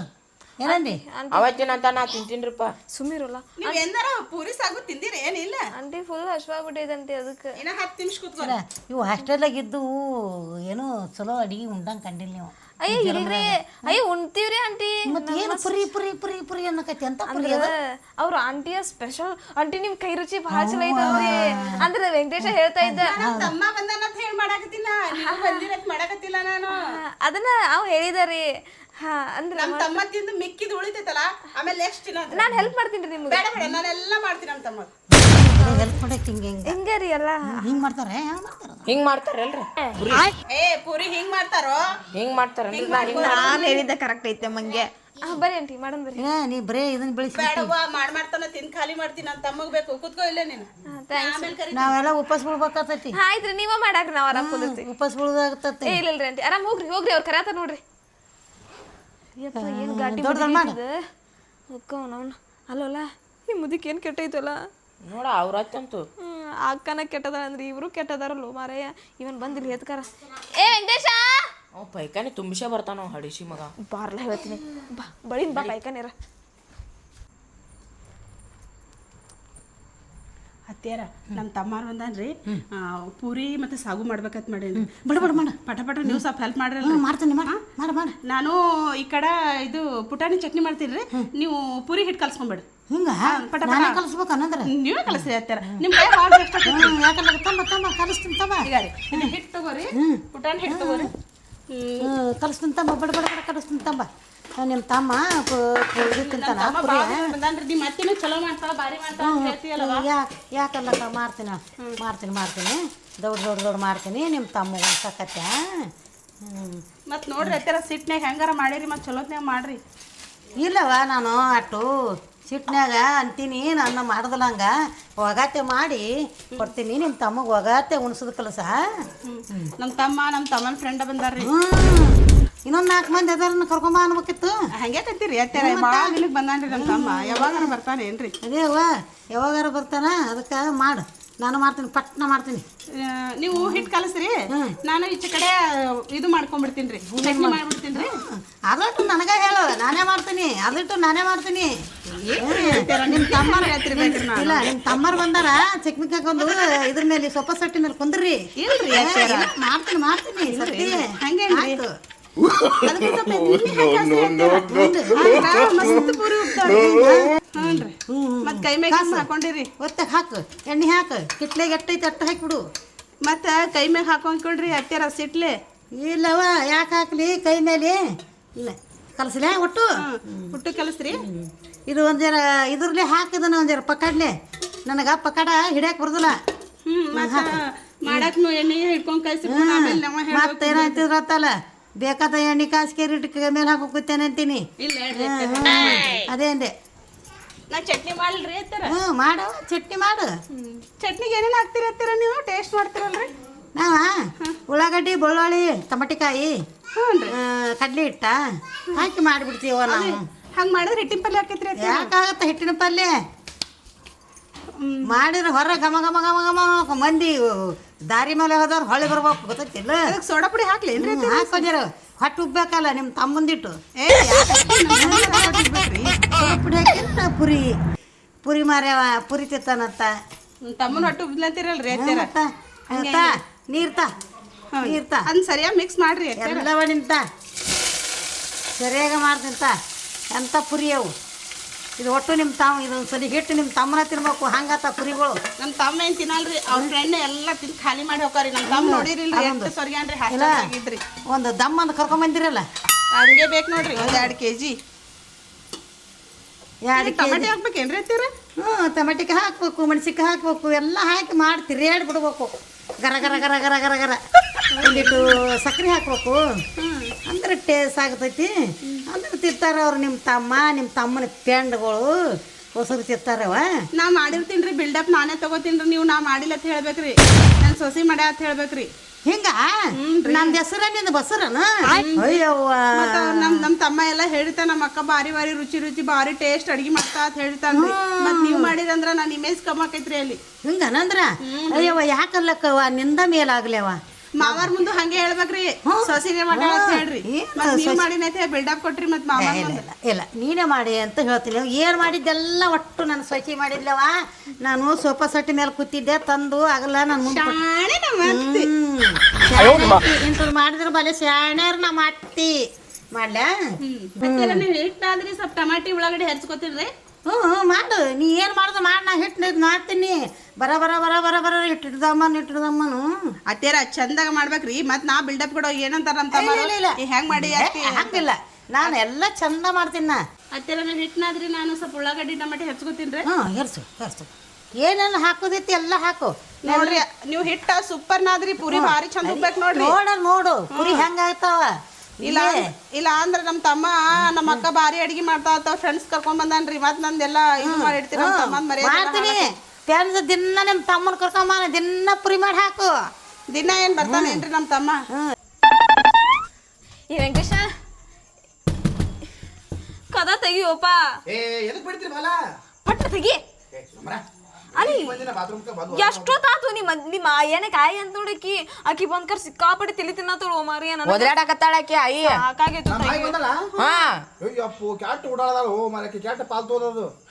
ಏನಂದಿ ಅವತ್ತಿನಂತ ನಾ ತಿಂತೀನ್ರಿಪ್ಪ ಸುಮ್ಮಿರಲ್ಲ ನೀವ್ ಎಂದಾರ ಪೂರಿ ಸಾಗು ತಿಂದಿರಿ ಏನಿಲ್ಲ ಆಂಟಿ ಫುಲ್ ಹಶ್ವಾಗ್ಬಿಟ್ಟೈತಂತೆ ಅದಕ್ಕೆ ಇನ್ನ 10 ನಿಮಿಷ ಕೂತ್ಕೋ ಇಲ್ಲ ಇವು ಹಾಸ್ಟೆಲ್ದಾಗ ಇದ್ದು ಏನೋ ಚಲೋ ಅಡಿಗೆ ಉಂಡಂಗೆ ಕಂಡಿಲ್ಲ ನೀವು ಅಯ್ಯ ಇಲ್ರಿ ಅಯ್ಯ ಉಣ್ತೀವ್ರಿ ಆಂಟಿ ಮತ್ತೆ ಏನು ಪುರಿ ಪುರಿ ಪುರಿ ಪುರಿ ಅನ್ನಕತಿ ಅಂತ ಪುರಿ ಅದ ಅವ್ರ ಆಂಟಿಯ ಸ್ಪೆಷಲ್ ಆಂಟಿ ನಿಮ್ ಕೈ ರುಚಿ ಬಹಳ ಚಲೋ ಐತಲ್ರಿ ಅಂದ್ರೆ ವೆಂಕಟೇಶ ಹೇಳ್ತಾ ಇದ್ದ ನಮ್ ತಮ್ಮ ಬಂದಾನ ಅಂತ ಹೇಳಿ ಮಾಡಾಕತ್ತಿನ ನೀವು ಬಂದಿರತ್ ಮಾಡಾಕತ್ತಿಲ್ಲ ನಾನು ಅದನ್ನ ಅವ್ ಹೇಳಿದಾರಿ ಹಾ ಅಂದ್ರೆ ನಮ್ ತಮ್ಮ ತಿಂದು ಮಿಕ್ಕಿದ್ ಉಳಿತೈತಲ್ಲ ಆಮೇಲೆ ನೆಕ್ಸ್ಟ್ ದಿನ ನಾನ್ ಹೆಲ್ಪ್ ಮಾಡ್ತೀನಿ ನಿಮ್ಗೆ ಬೇಡ ಬೇಡ ನಾನೆಲ್ಲ ಮಾಡ್ತೀನಿ ನಮ್ ತಮ್ಮ ಹೆಲ್ಪ್ ಮಾಡಕ್ಕೆ ಹಿಂಗೆ ಹಿಂಗೆ ಹೆಂಗ ರೀ ಎಲ್ಲ ಹಿಂಗೆ ಮಾಡ್ತಾರೆ ಹೆಂಗೆ ಮಾಡ್ತಾರೆ ಹಿಂಗ್ ಮಾಡ್ತಾರಲ್ರಿ ಏ ಪೂರಿ ಹಿಂಗ್ ಮಾಡ್ತಾರೋ ಹಿಂಗ್ ಮಾಡ್ತಾರಲ್ರಿ ನಾ ಹಿಂಗ್ ನಾನು ಹೇಳಿದ್ದ ಕರೆಕ್ಟ್ ಐತೆ ಮಂಗೆ ಬರ್ರಿ ಆಂಟಿ ಮಾಡೋಣ ಬರ್ರಿ ನೀ ಬರೇ ಇದನ್ನ ಬೆಳೆಸಿ ಬೇಡವ್ವ ಮಾಡ್ತಾನ ತಿನ್ ಖಾಲಿ ಮಾಡ್ತೀನಿ ನನ್ ತಮ್ಮಗ್ ಬೇಕು ಕೂತ್ಕೋ ಇಲ್ಲೇ ನೀನು ಆಮೇಲೆ ಕರಿ ನಾವೆಲ್ಲ ಉಪವಾಸ ಬಿಡ್ಬೇಕಾಗ್ತೈತಿ ಆಯ್ತ್ರಿ ನೀವ ಮಾಡಾಕ್ರಿ ನಾವ್ ಆರಾಮ್ ಕುದಿರ್ತೀವಿ ಉಪವಾಸ ಬಿಡೋದಾಗತ್ತೈತಿ ಏ ಇಲ್ಲಲ್ರಿ ಆಂಟಿ ಆರಾಮ್ ಹೋಗ್ರಿ ಹೋಗ್ರಿ ಅವ್ರು ಕರಾತ ನೋಡ್ರಿ ಯಪ್ಪ ಏನ್ ಗಾಡಿ ಅವ್ನು ಅಲ್ಲೋಲ್ಲ ಈ ಮುದಿಕ್ ಏನ್ ಕೆಟ್ಟೈತಲ್ಲ ನೋಡ ಅವ್ರತ್ತಂತು ಆ ಅಕ್ಕನ ಕೆಟ್ಟದ ಅಂದ್ರೆ ಇವ್ರು ಕೆಟ್ಟದಾರಲ್ಲೋ ಮಾರಯ್ಯ ಇವನ್ ಬಂದಿಲ್ಲ ಎತ್ಕಾರ ಏ ವೆಂಕಟೇಶ ಅವ್ ಪೈಕಾನಿ ತುಂಬಿಸೇ ಬರ್ತಾನ ಹಡಿಸಿ ಮಗ ಬಾರ್ಲ ಹೇಳ್ತೀನಿ ಬಾ ಬಳಿನ್ ಬಾ ಪೈಕನೇರ ಹತ್ತಿಯಾರ ನಮ್ಮ ತಮ್ಮಾರ್ ಬಂದಾನ್ರಿ ಪೂರಿ ಮತ್ತೆ ಸಾಗು ಮಾಡ್ಬೇಕಂತ ಮಾಡೇನ್ರಿ ಬಿಡು ಬಿಡು ಮಾಡ ಪಟ ಪಟ ನೀವು ಸ್ವಲ್ಪ ಹೆಲ್ಪ್ ಮಾಡ್ರಲ್ಲ ಮಾಡ್ತೀನಿ ಮಾಡ ಮಾಡ ಮಾಡ ನಾನು ಈ ಕಡೆ ಇದು ಪುಟಾಣಿ ಚಟ್ನಿ ಮಾಡ್ತೀನಿ ನೀವು ಪೂರಿ ಹಿಟ್ಟು ಕಲ್ಸ್ಕೊಂಬೇಡ್ರಿ ಹಿಂಗ ಪಟ ನಾನೇ ಕಲಿಸ್ಬೇಕು ಅನ್ನಂದ್ರೆ ನೀವೇ ಕಲಿಸ್ರಿ ಹತ್ತಿರ ನಿಮ್ಮ ಕೈ ಭಾಳ ಬೆಸ್ಟ್ ಆಗ್ತೈತಿ ಯಾಕಂದ್ರೆ ತಮ್ಮ ತಮ್ಮ ಕಲಿಸ್ತೀನಿ ತಮ್ಮ ಈಗ ರೀ ಇದು ಹಿಟ್ಟು ತಗೋರಿ ಪುಟಾಣಿ ಹಿಟ್ಟು ತಗೋರಿ ಕಲಿಸ್ತೀನಿ ತಮ್ಮ ಬಡ ಬಡ ಬಡ ಕಲಿಸ್ತೀನಿ ತಮ್ಮ ನಿಮ್ಮ ತಮ್ಮ ಇದು ತಿಂತಾನ ತಮ್ಮ ಭಾಳ ದಿನ ಬಂದಾನ್ರಿ ನಿಮ್ಮ ಅತ್ತೆನೂ ಚಲೋ ಮಾಡ್ತಾಳ ಭಾರಿ ಮಾಡ್ತಾಳ ಅಂತ ಹೇಳ್ತೀಯಲ್ಲವ ಯಾಕಲ್ಲಕ್ಕ ಮಾಡ್ತೀನಿ ಮಾಡ್ತೀನಿ ಮಾಡ್ತೀನಿ ದೊಡ್ಡ ಮಾಡ್ತೀನಿ ನಿಮ್ಮ ತಮ್ಮ ಒಂದು ಸಕತ್ತೆ ಮತ್ತೆ ನೋಡ್ರಿ ಹತ್ತಿರ ಸಿಟ್ನಾಗ ಹೆಂಗಾರ ಮಾಡಿರಿ ಮತ್ತೆ ಚಲೋತ್ನಾಗ ಮಾಡ್ರಿ ಇಲ್ಲವ ನಾನು ಅಟ್ಟು ಸಿಟ್ನ್ಯಾಗ ಅಂತೀನಿ ನನ್ನ ಮಾಡ್ದಲ್ಲ ಹಂಗ ಒಗಾತೆ ಮಾಡಿ ಕೊಡ್ತೀನಿ ನಿಮ್ಮ ತಮ್ಮಗೆ ಒಗಾತೆ ಉಣ್ಸೋದು ಕೆಲಸ ನಮ್ಮ ತಮ್ಮನ ಫ್ರೆಂಡ್ ಬಂದಾರ್ರಿ ಇನ್ನೊಂದು 4 ಮಂದಿ ಅದಾರನ್ನ ಕರ್ಕೊಂಬ ಅನ್ಬೇಕಿತ್ತು ಹಂಗೆ ಕತ್ತೀರಿ ಹತ್ತಿರ ಭಾಳ ದಿನಕ್ಕೆ ಬಂದಾನ್ರಿ ನಮ್ಮ ತಮ್ಮ ಯಾವಾಗಾರ ಬರ್ತಾನೇನ್ರಿ ಅದೇ ಅವ್ವ ಯಾವಾಗಾರ ಬರ್ತಾನ ಅದಕ್ಕೆ ಮಾಡು ನಾನು ಮಾಡ್ತೀನಿ ಪಟ್ನ ಮಾಡ್ತೀನಿ ನೀವು ಹಿಟ್ಟು ಕಲಸ್ರಿ ನಾನು ಈಚೆ ಕಡೆ ಇದು ಮಾಡ್ಕೊಂಡ್ಬಿಡ್ತೀನಿ ರೀ ಚಟ್ನಿ ಮಾಡ್ಬಿಡ್ತೀನಿ ರೀ ಅದಟ್ಟು ನನಗೆ ಹೇಳು ನಾನೇ ಮಾಡ್ತೀನಿ ಅದಟ್ಟು ನಾನೇ ಮಾಡ್ತೀನಿ ನಿಮ್ಮ ತಮ್ಮರ ಇಲ್ಲ ನಿಮ್ಮ ತಮ್ಮರು ಬಂದಾರ ಚೆಕ್ನಿಕಾಕೊಂದು ಇದ್ರ ಮೇಲೆ ಸೊಪ್ಪ ಸಟ್ಟಿ ಮೇಲೆ ಕುಂದ್ರಿ ಇಲ್ರಿ ಮಾಡ್ತೀನಿ ಮಾಡ್ತೀನಿ ಸತ್ತಿ ಹಂಗೆ ಆಯ್ತು ಮಸ್ತ್ ಪೂರಿ ಉಪ್ತಾವ್ರಿ ಹ್ಞೂನ್ರಿ ಮತ್ತೆ ಕೈ ಮ್ಯಾಗ ಹಾಕೊಂಡಿರಿ ಒತ್ತಾಗ ಹಾಕು ಎಣ್ಣೆ ಹಾಕು ಕಿಟ್ಲೆಗೆ ಎಟ್ಟೈತೆ ಅಟ್ಟು ಹಾಕಿಬಿಡು ಮತ್ತೆ ಕೈ ಮ್ಯಾಗ ಹಾಕೊಂಡ್ಕೊಳ್ರಿ ಹತ್ತಿರ ಸಿಟ್ಲೆ ಇಲ್ಲವ ಯಾಕೆ ಹಾಕ್ಲಿ ಕೈ ಮೇಲೆ ಇಲ್ಲ ಕಲಸಲೇ ಒಟ್ಟು ಹುಟ್ಟು ಕಲಸ್ರಿ ಇದು ಒಂದು ಜರ ಇದ್ರಲ್ಲೇ ಹಾಕಿದನ ಒಂದು ಜರ ಪಕ್ಕಡ್ಲೆ ನನಗೆ ಪಕ್ಕಡ ಹಿಡಿಯಕ್ಕೆ ಬರೋದಿಲ್ಲ ಮತ್ತೆ ಮಾಡಕ್ನು ಎಣ್ಣೆ ಹಿಡ್ಕೊಂಡ್ ಕಳ್ಸಿರ್ತೀನಿ ಆಮೇಲೆ ನಾವ ಮತ್ತೆ ಏನಾಯ್ತಿದ್ರತ್ತಲ್ಲ ಬೇಕಾದ ಎಣ್ಣೆ ಕಾಸ್ಕೇರಿ ಇಟ್ಟು ಮೇಲೆ ಹಾಕೋಕತ್ತೇನೆ ಅಂತೀನಿ ಇಲ್ಲ ಅದೇ ಅಂದೆ ನಾ ಚಟ್ನಿ ಮಾಡಲ್ರಿ ಹತ್ತಿರ ಮಾಡು ಚಟ್ನಿ ಮಾಡು ಚಟ್ನಿಗೆ ಏನೇನು ಹಾಕ್ತೀರಿ ಹತ್ತಿರ ನೀವು ಟೇಸ್ಟ್ ಮಾಡ್ತೀರಲ್ರಿ ನಾವ ಉಳ್ಳಾಗಡ್ಡಿ ಬೆಳ್ಳುಳ್ಳಿ ಟಮಟಿಕಾಯಿ ಕಡ್ಲಿ ಹಿಟ್ಟ ಹಾಕಿ ಮಾಡಿಬಿಡ್ತೀವ ನಾವು ಹಂಗೆ ಮಾಡಿದ್ರೆ ಹಿಟ್ಟಿನ ಪಲ್ಯ ಹಾಕೈತ್ರಿ ಯಾಕಾಗತ್ತ ಹಿಟ್ಟಿನ ಪಲ್ಯ ಮಾಡಿದ್ರೆ ಹೊರ ಘಮ ಘಮ ಘಮ ಘಮ ಮಂದಿ ದಾರಿ ಮೇಲೆ ಹೋದವ್ರು ಹೊಳೆ ಬರ್ಬೇಕು ಗೊತ್ತಿಲ್ಲ ಅದಕ್ಕೆ ಸೋಡಾ ಪುಡಿ ಹಾಕ್ಲಿ ಹಾಕೋಜರ ಹೊಟ್ಟೆ ಉಬ್ಬೇಕಲ್ಲ ನಿಮ್ಮ ತಮ್ಮಂದಿಟ್ಟು ಏ ಯಾಕತ್ತಿ ನಮ್ಮ ತಮ್ಮ ಕೊಟ್ಟಿರ್ಬೇಕ್ರಿ ಪುಡಿ ಹಾಕಿಂತ ಪುರಿ ಪುರಿ ಮಾರ್ಯಾವ ಪುರಿ ತಿತ್ತಾನತ್ತ ತಮ್ಮನ ಹೊಟ್ಟೆ ಉಬ್ಲಂತಿರಲ್ರಿ ಅತ್ತೆರ ಆಯ್ತಾ ನೀರ್ತಾ ಅದನ್ನ ಸರಿಯಾಗಿ ಮಿಕ್ಸ್ ಮಾಡ್ರಿ ಅತ್ತೆರ ಎಲ್ಲವ ನಿಂತ ಸರಿಯಾಗಿ ಮಾಡ್ತಿಂತ ಎಂಥ ಪುರಿ ಅವು ಇದು ಒಟ್ಟು ನಿಮ್ಮ ತಮ್ಮ ಇದೊಂದು ಸಲ ಹಿಟ್ಟು ನಿಮ್ಮ ತಮ್ಮನ ತಿನ್ಬೇಕು ಹಂಗತ್ತ ಪುರಿಗಳು ನಮ್ಮ ತಮ್ಮ ಏನ್ ತಿನ್ನಲ್ರಿ ಅವ್ರ ಫ್ರೆಂಡ್ ಎಲ್ಲ ತಿಂದು ಖಾಲಿ ಮಾಡಿ ಹೋಗಾರಿ ನಮ್ಮ ತಮ್ಮ ನೋಡಿರಿಲ್ರಿ ಎಷ್ಟು ಸೊರ್ಗ್ಯಾನ್ರಿ ಹಾಕಿದ್ರಿ ಒಂದು ದಮ್ಮಂದು ಕರ್ಕೊಂಬಂದಿರಲ್ಲ ಹಂಗೆ ಬೇಕು ನೋಡ್ರಿ ಒಂದ್ 2 kg 2 ಟೊಮೆಟೊ ಹಾಕ್ಬೇಕೇನ್ರಿ ಅತ್ತೆರ ಟೊಮೆಟಿಗೆ ಹಾಕ್ಬೇಕು ಮೆಣಸಿನ್ಕಾಯಿ ಹಾಕ್ಬೇಕು ಎಲ್ಲ ಹಾಕಿ ಮಾಡಿ ತಿರ್ಯಾಡಿ ಬಿಡ್ಬೇಕು ಗರ ಗರ ಗರ ಗರ ಗರ ಗರ ಒಂದಿಟ್ಟು ಸಕ್ಕರೆ ಹಾಕ್ಬೇಕು ಅಂದ್ರೆ ಟೇಸ್ಟ್ ಆಗ್ತೈತಿ ಅಂದ್ರೆ ತಿಂತಾರೆ ಅವ್ರು ನಿಮ್ಮ ತಮ್ಮನ ಪೆಂಡ್ಗಳು ಹೊಸರು ತಿಂತಾರವ ನಾ ಮಾಡಿರ್ತೀನ್ರಿ ಬಿಲ್ಡಪ್ ನಾನೇ ತಗೋತೀನ್ರಿ ನೀವು ನಾ ಮಾಡಿಲ್ಲ ಅಂತ ಹೇಳ್ಬೇಕ್ರಿ ನಾನು ಸೊಸಿ ಮಾಡ್ಯಾ ಅಂತ ಹೇಳ್ಬೇಕ್ರಿ ಹಿಂಗ ನಮ್ದು ಹೆಸರ ನಿಂದು ಬಸರನ ಅಯ್ಯವ್ವ ಮತ್ತ ನಮ್ ತಮ್ಮ ಎಲ್ಲ ಹೇಳ್ತಾ ನಮ್ಮ ಅಕ್ಕ ಬಾರಿ ಬಾರಿ ರುಚಿ ಬಾರಿ ಟೇಸ್ಟ್ ಅಡ್ಗಿ ಮಾಡ್ತಾ ಅಂತ ಹೇಳ್ತಾನ್ರಿ ಮತ್ ನೀವ್ ಮಾಡಿರಂದ್ರ ನನ್ ಇಮೇಜ್ ಕಮ್ಮ ಆಕೈತ್ರಿ ಅಲ್ಲಿ ಹಿಂಗನಂದ್ರ ಅಯ್ಯವ್ವ ಯಾಕಲ್ಲಕ್ಕವ ನಿಂದ ಮೇಲಾಗ್ಲೇವ ಮಾವಾರ್ ಮುಂದೆ ಹಂಗೆ ಹೇಳ್ಬೇಕ್ರಿ ಸೊಸಿನೇ ಮಾಡ್ಯಾಳ ಅಂತ ಹೇಳ್ರಿ ಮತ್ ನೀವ್ ಮಾಡಿನೈತೆ ಬಿಲ್ಡಪ್ ಕೊಟ್ರಿ ಮತ್ ಮಾವಾರ್ ಮುಂದೆ ಇಲ್ಲ ನೀನೇ ಮಾಡಿ ಅಂತ ಹೇಳ್ತೀನಿ ಏನು ಮಾಡಿದ್ದೆಲ್ಲ ಒಟ್ಟು ನನ್ನ ಸ್ವಚ್ಛ ಮಾಡಿದ್ಲವ ನಾನು ಸೋಫಾ ಸೆಟ್ ಮೇಲೆ ಕೂತಿದ್ದೆ ತಂದು ಆಗಲ್ಲ ನಾನು ಮುಂದೆ ಇಂಥದ್ದು ಮಾಡಿದ್ರೆ ಬಲೆ ಶಾಣ್ಯಾರ ನಾ ಮಾಡ್ತಿ ಮಾಡ್ಲಾ ನೀವು ಹಿಟ್ಟಾದ್ರಿ ಸ್ವಲ್ಪ ಟಮಾಟಿ ಉಳ್ಳಾಗಡ್ಡಿ ಹೆಚ್ಕೋತೀನ್ರಿ ಹ್ಞೂ ಮಾಡು ನೀ ಏನು ಮಾಡ್ದು ಮಾಡಿ ನಾ ಹಿಟ್ಟು ಮಾಡ್ತೀನಿ ಬರ ಬರ ಬರ ಬರ ಬರ ಇಟ್ಟಿಡ್ದಮ್ಮನು ಅತ್ತೇರ ಚಂದಾಗ ಮಾಡ್ಬೇಕ್ರಿ ಮತ್ ನಾ ಬಿಲ್ಡಪ್ ಕೊಡೋ ಏನಂತಾರ ನಮ್ಮ ತಮ್ಮ ಹೆಂಗ್ ಮಾಡಿ ಹಂಗಿಲ್ಲ ನಾನು ಎಲ್ಲ ಚಂದ ಮಾಡ್ತೀನಿ ನಾ ಅತ್ತೇರ ನೀವು ಹಿಟ್ನಾದ್ರಿ ನಾನು ಸ್ವಲ್ಪ ಉಳ್ಳಾಗಡ್ಡಿ ಟಮಾಟಿ ಹೆಚ್ಕೋತೀನ್ರಿ ಹ್ಞೂ ಹೆರ್ಸು ಏನೇನು ಹಾಕೋದೈತಿ ಎಲ್ಲ ಹಾಕು ನೋಡ್ರಿ ನೀವು ಹಿಟ್ಟ ಸೂಪರ್ ನಾದ್ರಿ ಪುರಿ ಭಾರಿ ಚಂದ ಉಬ್ಬೇಕು ನೋಡ್ರಿ ನೋಡು ಪುರಿ ಹೆಂಗಾಗ್ತಾವ ಇಲ್ಲ ಅಂದ್ರ ನಮ್ ತಮ್ಮ ನಮ್ಮ ಅಕ್ಕ ಬಾರಿ ಅಡಿಗೆ ಮಾಡ್ತಾ ಫ್ರೆಂಡ್ಸ್ ಕರ್ಕೊಂಡ್ ಬಂದಾನ್ರಿ ಮತ್ ನಂದೆಲ್ಲ ಇದು ಮಾಡಿ ಇಡ್ತೀರ ಮಾಡ್ತೀನಿ ಪ್ಯಾನ್ದ ದಿನ ನಿಮ್ಮ ತಮ್ಮನ ಕರ್ಕೊಂಬ ದಿನ ಪುರಿ ಮಾಡಿ ಹಾಕು ದಿನ ಏನ್ ಬರ್ತಾನೇನ್ರಿ ನಮ್ ತಮ್ಮ ಈ ವೆಂಕಟೇಶ ಕದ ತೆಗಿಯೋಪ ಪಟ್ಟ ತೆಗಿ ಅಲ್ಲಿ ಎಷ್ಟೊತ್ತಾತು ನಿಮ್ಮ ಏನಕ್ಕೆ ಆಯಿ ಅಂತ ನೋಡಕಿ ಆಕಿ ಬಂದ್ಕರ್ ಸಿಕ್ಕಾಪಟ್ಟಿ ತಿಳಿ ತಿನ್ನತ್ತಳು ಮಾರಿ ಒದ್ರಾಡಕತ್ತಾಳ ಆಕಿ ಆಯಿ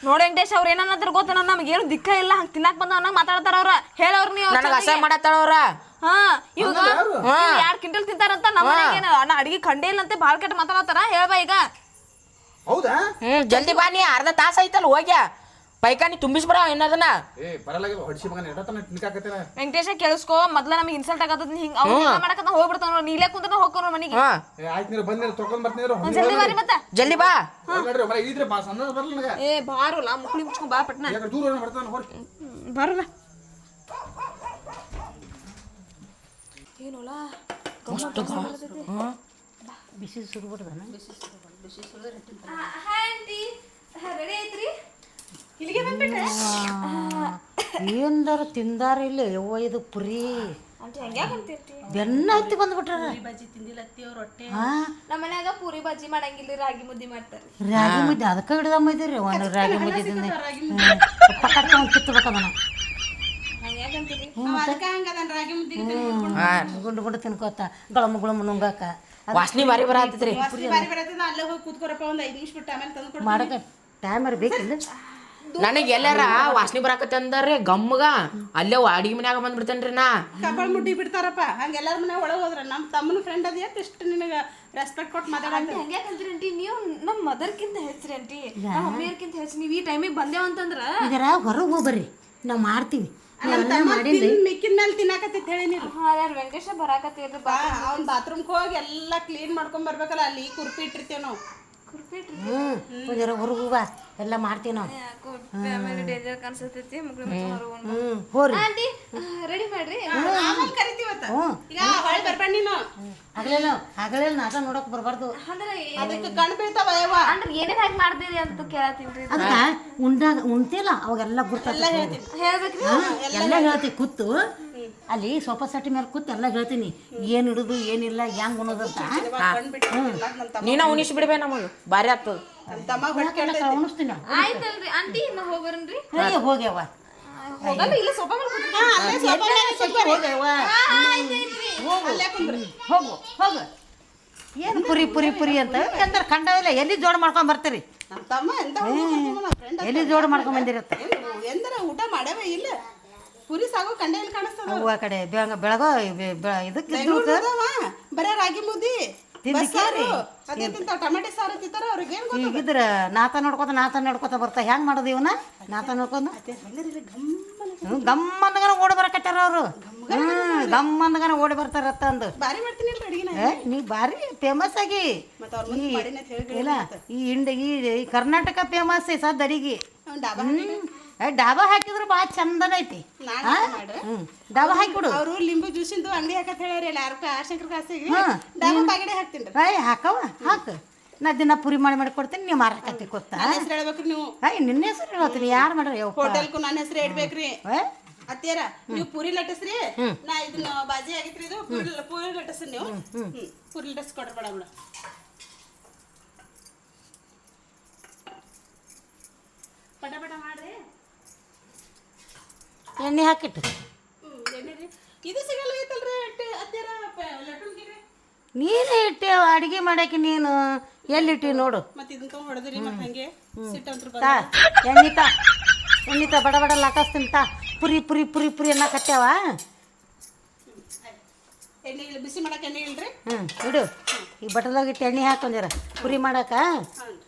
ನೋಡ್ ವೆಂಕಟೇಶ್ ಅವ್ರ ಏನನ್ನತ್ರ ಗೊತ್ತ ನಮ್ಗೆ ಏನು ದಿಕ್ಕ ಇಲ್ಲ ಹಂಗ ತಿನ್ನಾಕ್ ಬಂದ ಅನ್ನಂಗ್ ಮಾತಾಡ್ತಾರ ಅವ್ರ ಹೇಳವ್ರ ನೀವು ನನಗ ಅಸಹ್ಯ ಮಾಡತ್ತಾಳ ಅವ್ರ ಹಾ ಇವಾಗ 2 ಕ್ವಿಂಟಲ್ ತಿಂತಾರಂತ ನಮ್ಮ ಅಣ್ಣ ಅಡಿಗೆ ಖಂಡೇ ಇಲ್ಲ ಅಂತ ಬಾಳ್ ಕೆಟ್ಟ ಮಾತಾಡತಾರ ಹೇಳ್ಬಾ ಈಗ ಹೌದಾ ಜಲ್ದಿ ಬಾ ನೀ ಅರ್ಧ ತಾಸ ಐತಲ್ಲ ಹೋಗ್ಯಾ ಪೈಕಾನಿ ತುಂಬಿಸ್ಬಿಡ ಏನದನ್ನ ವೆಂಕಟೇಶ ಕೇಳಿಸ್ಕೋ ಮೊದ್ಲ ನಮಗೆ ಇನ್ಸಲ್ಟ್ ಆಗತ್ತದ ಹಿಂಗ ಅವ್ನ ಮಾಡಕತ್ತ ಹೋಗ್ಬಿಡ್ತಾನ ನೀಲೇ ಕುಂತ ಹೋಗ್ಕೋರ ಮನಿಗೆ ಜಲ್ದಿ ಬಾರಿ ಮತ್ತ ಜಲ್ದಿ ಬಾ ಏ ಬಾರಲ್ಲ ಮುಕ್ಳಿ ಮುಚ್ಕೊಂಡ್ ಬಾ ಪಟ್ನ ಬರಲ್ಲ ಏನೋಲ್ಲ ಬಿಸಿ ಸುಡ್ಬಿಡ್ದನ ರೆಡಿ ಐತ್ರಿ ಇಲ್ಲಿಗೆ ಬಂದ್ಬಿಟ್ರೆ ಏನಾರ ತಿಂದಾರ ಇಲ್ಲ ಯವ್ವ ಇದು ಪುರಿ ಬೆನ್ನ ಹತ್ತಿ ಬಂದ್ಬಿಟ್ರ ಬಜ್ಜಿ ತಿಂದಿಲ್ಲತ್ತಿ ಅವ್ರ ಹೊಟ್ಟೆ ನಮ್ಮ ಮನ್ಯಾಗ ಪೂರಿ ಬಜ್ಜಿ ಮಾಡಂಗಿಲ್ಲ ರಾಗಿ ಮುದ್ದಿ ಮಾಡ್ತಾರೆ ರಾಗಿ ಮುದ್ದೆ ಅದಕ್ಕೆ ಹಿಡ್ದಮ್ಮ ಇದ್ದೀರಿ ಒಂದು ರಾಗಿ ಮುದ್ದೆ ತಿಂದು ಪಕ್ಕ ಕಿತ್ತಬೇಕದನ ಗುಂಡು ಗುಂಡು ತಿನ್ಕೋತ ಗಳಮ್ಮ ಗುಳಮ್ಮ ನುಂಗಾಕ ವಾಸನಿ ಬಾರಿ ಬರತ್ತೈತ್ರಿ ಅಲ್ಲೇ ಹೋಗಿ ಕೂತ್ಕೊರಪ್ಪ ಒಂದ್ 5 ನಿಮಿಷ ಬಿಟ್ಟು ಆಮೇಲೆ ತಂದು ಮಾಡಕ ಟೈಮರ್ ಬೇಕಿಲ್ಲ ನನಗೆ ಎಲ್ಲಾರ ವಾಸನಿ ಬರಾಕತ್ತೆ ಅಂದಾರ್ರಿ ಗಮ್ಮಗ ಅಲ್ಲೇ ಅಡಿಗೆ ಮನ್ಯಾಗ ಬಂದ್ಬಿಡ್ತೇನ್ರಿ ನಾ ಕಪಾಳ ಮುಟ್ಟಿ ಬಿಡ್ತಾರಪ್ಪ ಹಂಗ ಎಲ್ಲಾರ ಮನೆ ಒಳಗೆ ಹೋದ್ರ ನಮ್ಮ ತಮ್ಮನ ಫ್ರೆಂಡ್ ಅದ ಎಷ್ಟು ನಿನಗೆ ರೆಸ್ಪೆಕ್ಟ್ ಕೊಟ್ಟು ಮಾತಾಡಂತ ಹಂಗ್ಯಾಕಂತೀರಿ ಆಂಟಿ ನೀವು ನಮ್ಮ ಮದರ್ಕಿಂತ ಹೆಚ್ಚ್ರಿ ಆಂಟಿ ನಮ್ಮ ಮಮ್ಮಿಯರ್ಕಿಂತ ಹೆಚ್ಚು ನೀವು ಈ ಟೈಮಿಗೆ ಬಂದೇವ ಅಂತಂದ್ರ ಇದರ ಹೊರಗೆ ಹೋಗ್ಬರ್ರಿ ನಾವು ಮಾಡ್ತೀವಿ ಮಿಕ್ಕಿನ ಮೇಲೆ ತಿನ್ನಾಕತ್ತೈತೆ ಹೇಳಿ ನೀವು ಯಾರು ವೆಂಕಟೇಶ ಬರಾಕತ್ತೀರಿ ಅವ್ನ ಬಾತ್ರೂಮ್ಗೆ ಹೋಗಿ ಎಲ್ಲ ಕ್ಲೀನ್ ಮಾಡ್ಕೊಂಡ್ ಬರ್ಬೇಕಲ್ಲ ಅಲ್ಲಿ ಕುರ್ಪಿ ಇಟ್ಟಿರ್ತೇವೆ ನಾವು ಒಂದರ ಹೊರಗು ಬಾ ಎಲ್ಲ ಮಾಡ್ತೀವಿ ನಾವು ಆಮೇಲೆ ಡೇಂಜರ್ ಕಾಣಿಸ್ತೈತಿ ಹೋರಿ ಆಂಟಿ ರೆಡಿ ಮಾಡ್ರಿ ಆಮೇಲೆ ಕರಿತೀವತ್ತ ಈಗ ಹೊಳೆ ಬರ್ಬೇಡ ನೀನು ಆಗಲೇ ನಾಟ ನೋಡಕ್ ಬರ್ಬಾರ್ದು ಅಂದ್ರೆ ಅದಕ್ಕೆ ಕಣ್ ಬೀಳ್ತಾವ ಯವ್ವ ಅಂದ್ರೆ ಏನೇನ್ ಹಾಕಿ ಮಾಡ್ತೀರಿ ಅಂತ ಕೇಳತ್ತೀನ್ರಿ ಅದಕ್ಕ ಉಣ್ತಿಲ್ಲ ಅವಾಗೆಲ್ಲ ಗುರ್ತ ಹೇಳ್ಬೇಕ್ರಿ ಎಲ್ಲ ಹೇಳ್ತೀವಿ ಕೂತು ಅಲ್ಲಿ ಸೋಫಾ ಸೆಟ್ ಮೇಲೆ ಕೂತು ಎಲ್ಲ ಹೇಳ್ತೀನಿ ಏನ್ ಇಡುದು ಏನಿಲ್ಲ ಹೆಂಗ್ ಉಣೋದಂತ ನೀನ ಉಣಿಸಿ ಬಿಡ್ಬೇ ನಮಗೆ ಭಾರಿ ಆಗ್ತದ ಉಣಿಸ್ತೀನಿ ಆಯ್ತಲ್ರಿ ಆಂಟಿ ನಾ ಹೋಗ್ಬರನ್ರಿ ಹೋಗ್ಯವ ಹೋಗಲ್ಲ ಇಲ್ಲ ಸೋಫಾ ಹೋಗ್ಯವ ಹೋಗು ಹೋಗು ಏನು ಪುರಿ ಪುರಿ ಪುರಿ ಅಂತ ಎಂದ್ರೆ ಕಂಡವಿಲ್ಲ ಎಲ್ಲಿ ಜೋಡ್ ಮಾಡ್ಕೊಂಡ್ ಬರ್ತೀರಿ ನಮ್ಮ ತಮ್ಮ ಎಂತ ಫ್ರೆಂಡ್ ಎಲ್ಲಿ ಜೋಡ್ ಮಾಡ್ಕೊಂಡ್ ಬಂದಿರತ್ತ ಎಂದರ ಊಟ ಮಾಡವೇ ಇಲ್ಲ ಪುರಿ ಸಾಗೋ ಕಂಡೆ ಎಲ್ಲಿ ಕಾಣಿಸ್ತದ ಹೂವು ಆ ಕಡೆ ಬೆಳಗೋ ಇದಕ್ಕೆ ಬರೇ ರಾಗಿ ಮುದ್ದಿ ತಿಂದಿಕ್ಕಾರಿ ಅದೇ ತಿಂತಾವ ಟೊಮೆಟೊ ಸಾರು ತಿಂತಾರ ಅವ್ರಿಗೆ ಏನ್ ಗೊತ್ತ ಈಗಿದ್ರ ನಾತ ನೋಡ್ಕೊತ ಬರ್ತಾ ಹೆಂಗ್ ಮಾಡೋದು ಇವನ ನಾತ ನೋಡ್ಕೊಂಡು ಗಮ್ಮಂದಗನ ಓಡಿ ಬರಕತ್ತಾರ ಅವರು ಗಮ್ಮಂದಗನ ಓಡಿ ಬರ್ತಾರತ್ತ ಅಂದು ಬಾರಿ ಮಾಡ್ತೀನಿ ಅಂತ ಅಡಿಗೆನ ನೀ ಭಾರಿ ಫೇಮಸ್ ಆಗಿ ಮತ್ತೆ ಅವ್ರ ಮುಂದೆ ಮಾಡಿನ ಅಂತ ಹೇಳಿ ಇಲ್ಲ ಈ ಕರ್ನಾಟಕ ಫೇಮಸ್ ಸದ್ ಅಡಿಗೆ ಡಾಬಾ ಡಾಬಾ ಹಾಕಿದ್ರೆ ಭಾಳ ಚಂದನ ಐತಿ ಡಾಬಾ ಹಾಕಿಬಿಡು ಅವರು ಲಿಂಬು ಜ್ಯೂಸಿಂದು ಅಂಗಡಿ ಹಾಕತ್ ಹೇಳ್ಯಾರ ಯಾರು ಶಂಕರ ಕಾಸಿಗೆ ಡಾಬಾ ಬಾಗಡೆ ಹಾಕ್ತೀನಿ ಹಾಕವ ಹಾಕು ನಾ ದಿನ ಪುರಿ ಮಾಡಿ ಕೊಡ್ತೀನಿ ನೀವು ಮಾರಾಕತ್ತಿ ಗೊತ್ತಾ ಹೆಸರು ಹೇಳ್ಬೇಕ್ರಿ ನೀವು ನಿನ್ನ ಹೆಸರು ಹೇಳ್ತೀನಿ ಯಾರು ಮಾಡ್ರಿ ಹೋಟೆಲ್ಕು ನನ್ನ ಹೆಸರು ಇಡ್ಬೇಕ್ರಿ ಅತ್ತಿಯರ ನೀವು ಪೂರಿ ಲಟ್ಟಿಸ್ರಿ ನಾ ಇದನ್ನ ಬಾಜಿ ಆಗಿತ್ರಿ ಇದು ಪೂರಿ ಲಟ್ಟಿಸ್ರಿ ನೀವು ಪೂರಿ ಲಟ್ಟಿಸ್ ಕೊಡ್ರಿ ಬೇಡ ಬಿಡ ಪಟ ಪಟ ಮಾಡ್ರಿ ಎಣ್ಣೆ ಹಾಕಿಟ್ಟು ಎಣ್ಣೆರಿ ಇದು ಸಿಗಲ್ಲ ಐತಲ್ರಿ ಅತ್ತಿಯರ ಲಟ್ಟುನ್ಕಿರಿ ನೀನೇ ಇಟ್ಟೆ ಅಡಿಗೆ ಮಾಡಕ್ಕೆ ನೀನು ಎಲ್ಲಿಟ್ಟಿ ನೋಡು ಮತ್ತೆ ಇದನ್ನ ತಗೊಂಡ್ ಹೊಡೆದ್ರಿ ಮತ್ತೆ ಹಂಗೆ ಸಿಟ್ಟಂತ್ರ ತಾ ಎಣ್ಣೆ ತಾ ಬಡ ಬಡ ಲಟಾಸ್ತೀನಿ ತಾ ಪುರಿ ಪುರಿ ಪುರಿ ಪುರಿ ಅನ್ನಕತ್ಯಾವ ಎಣ್ಣೆ ಇಲ್ಲ ಬಿಸಿ ಮಾಡಕ್ಕೆ ಎಣ್ಣೆ ಇಲ್ರಿ ಇಡು ಈ ಬಟಲಾಗಿಟ್ಟು ಎಣ್ಣೆ ಹಾಕೊಂದಿರ ಪುರಿ ಮಾಡಕ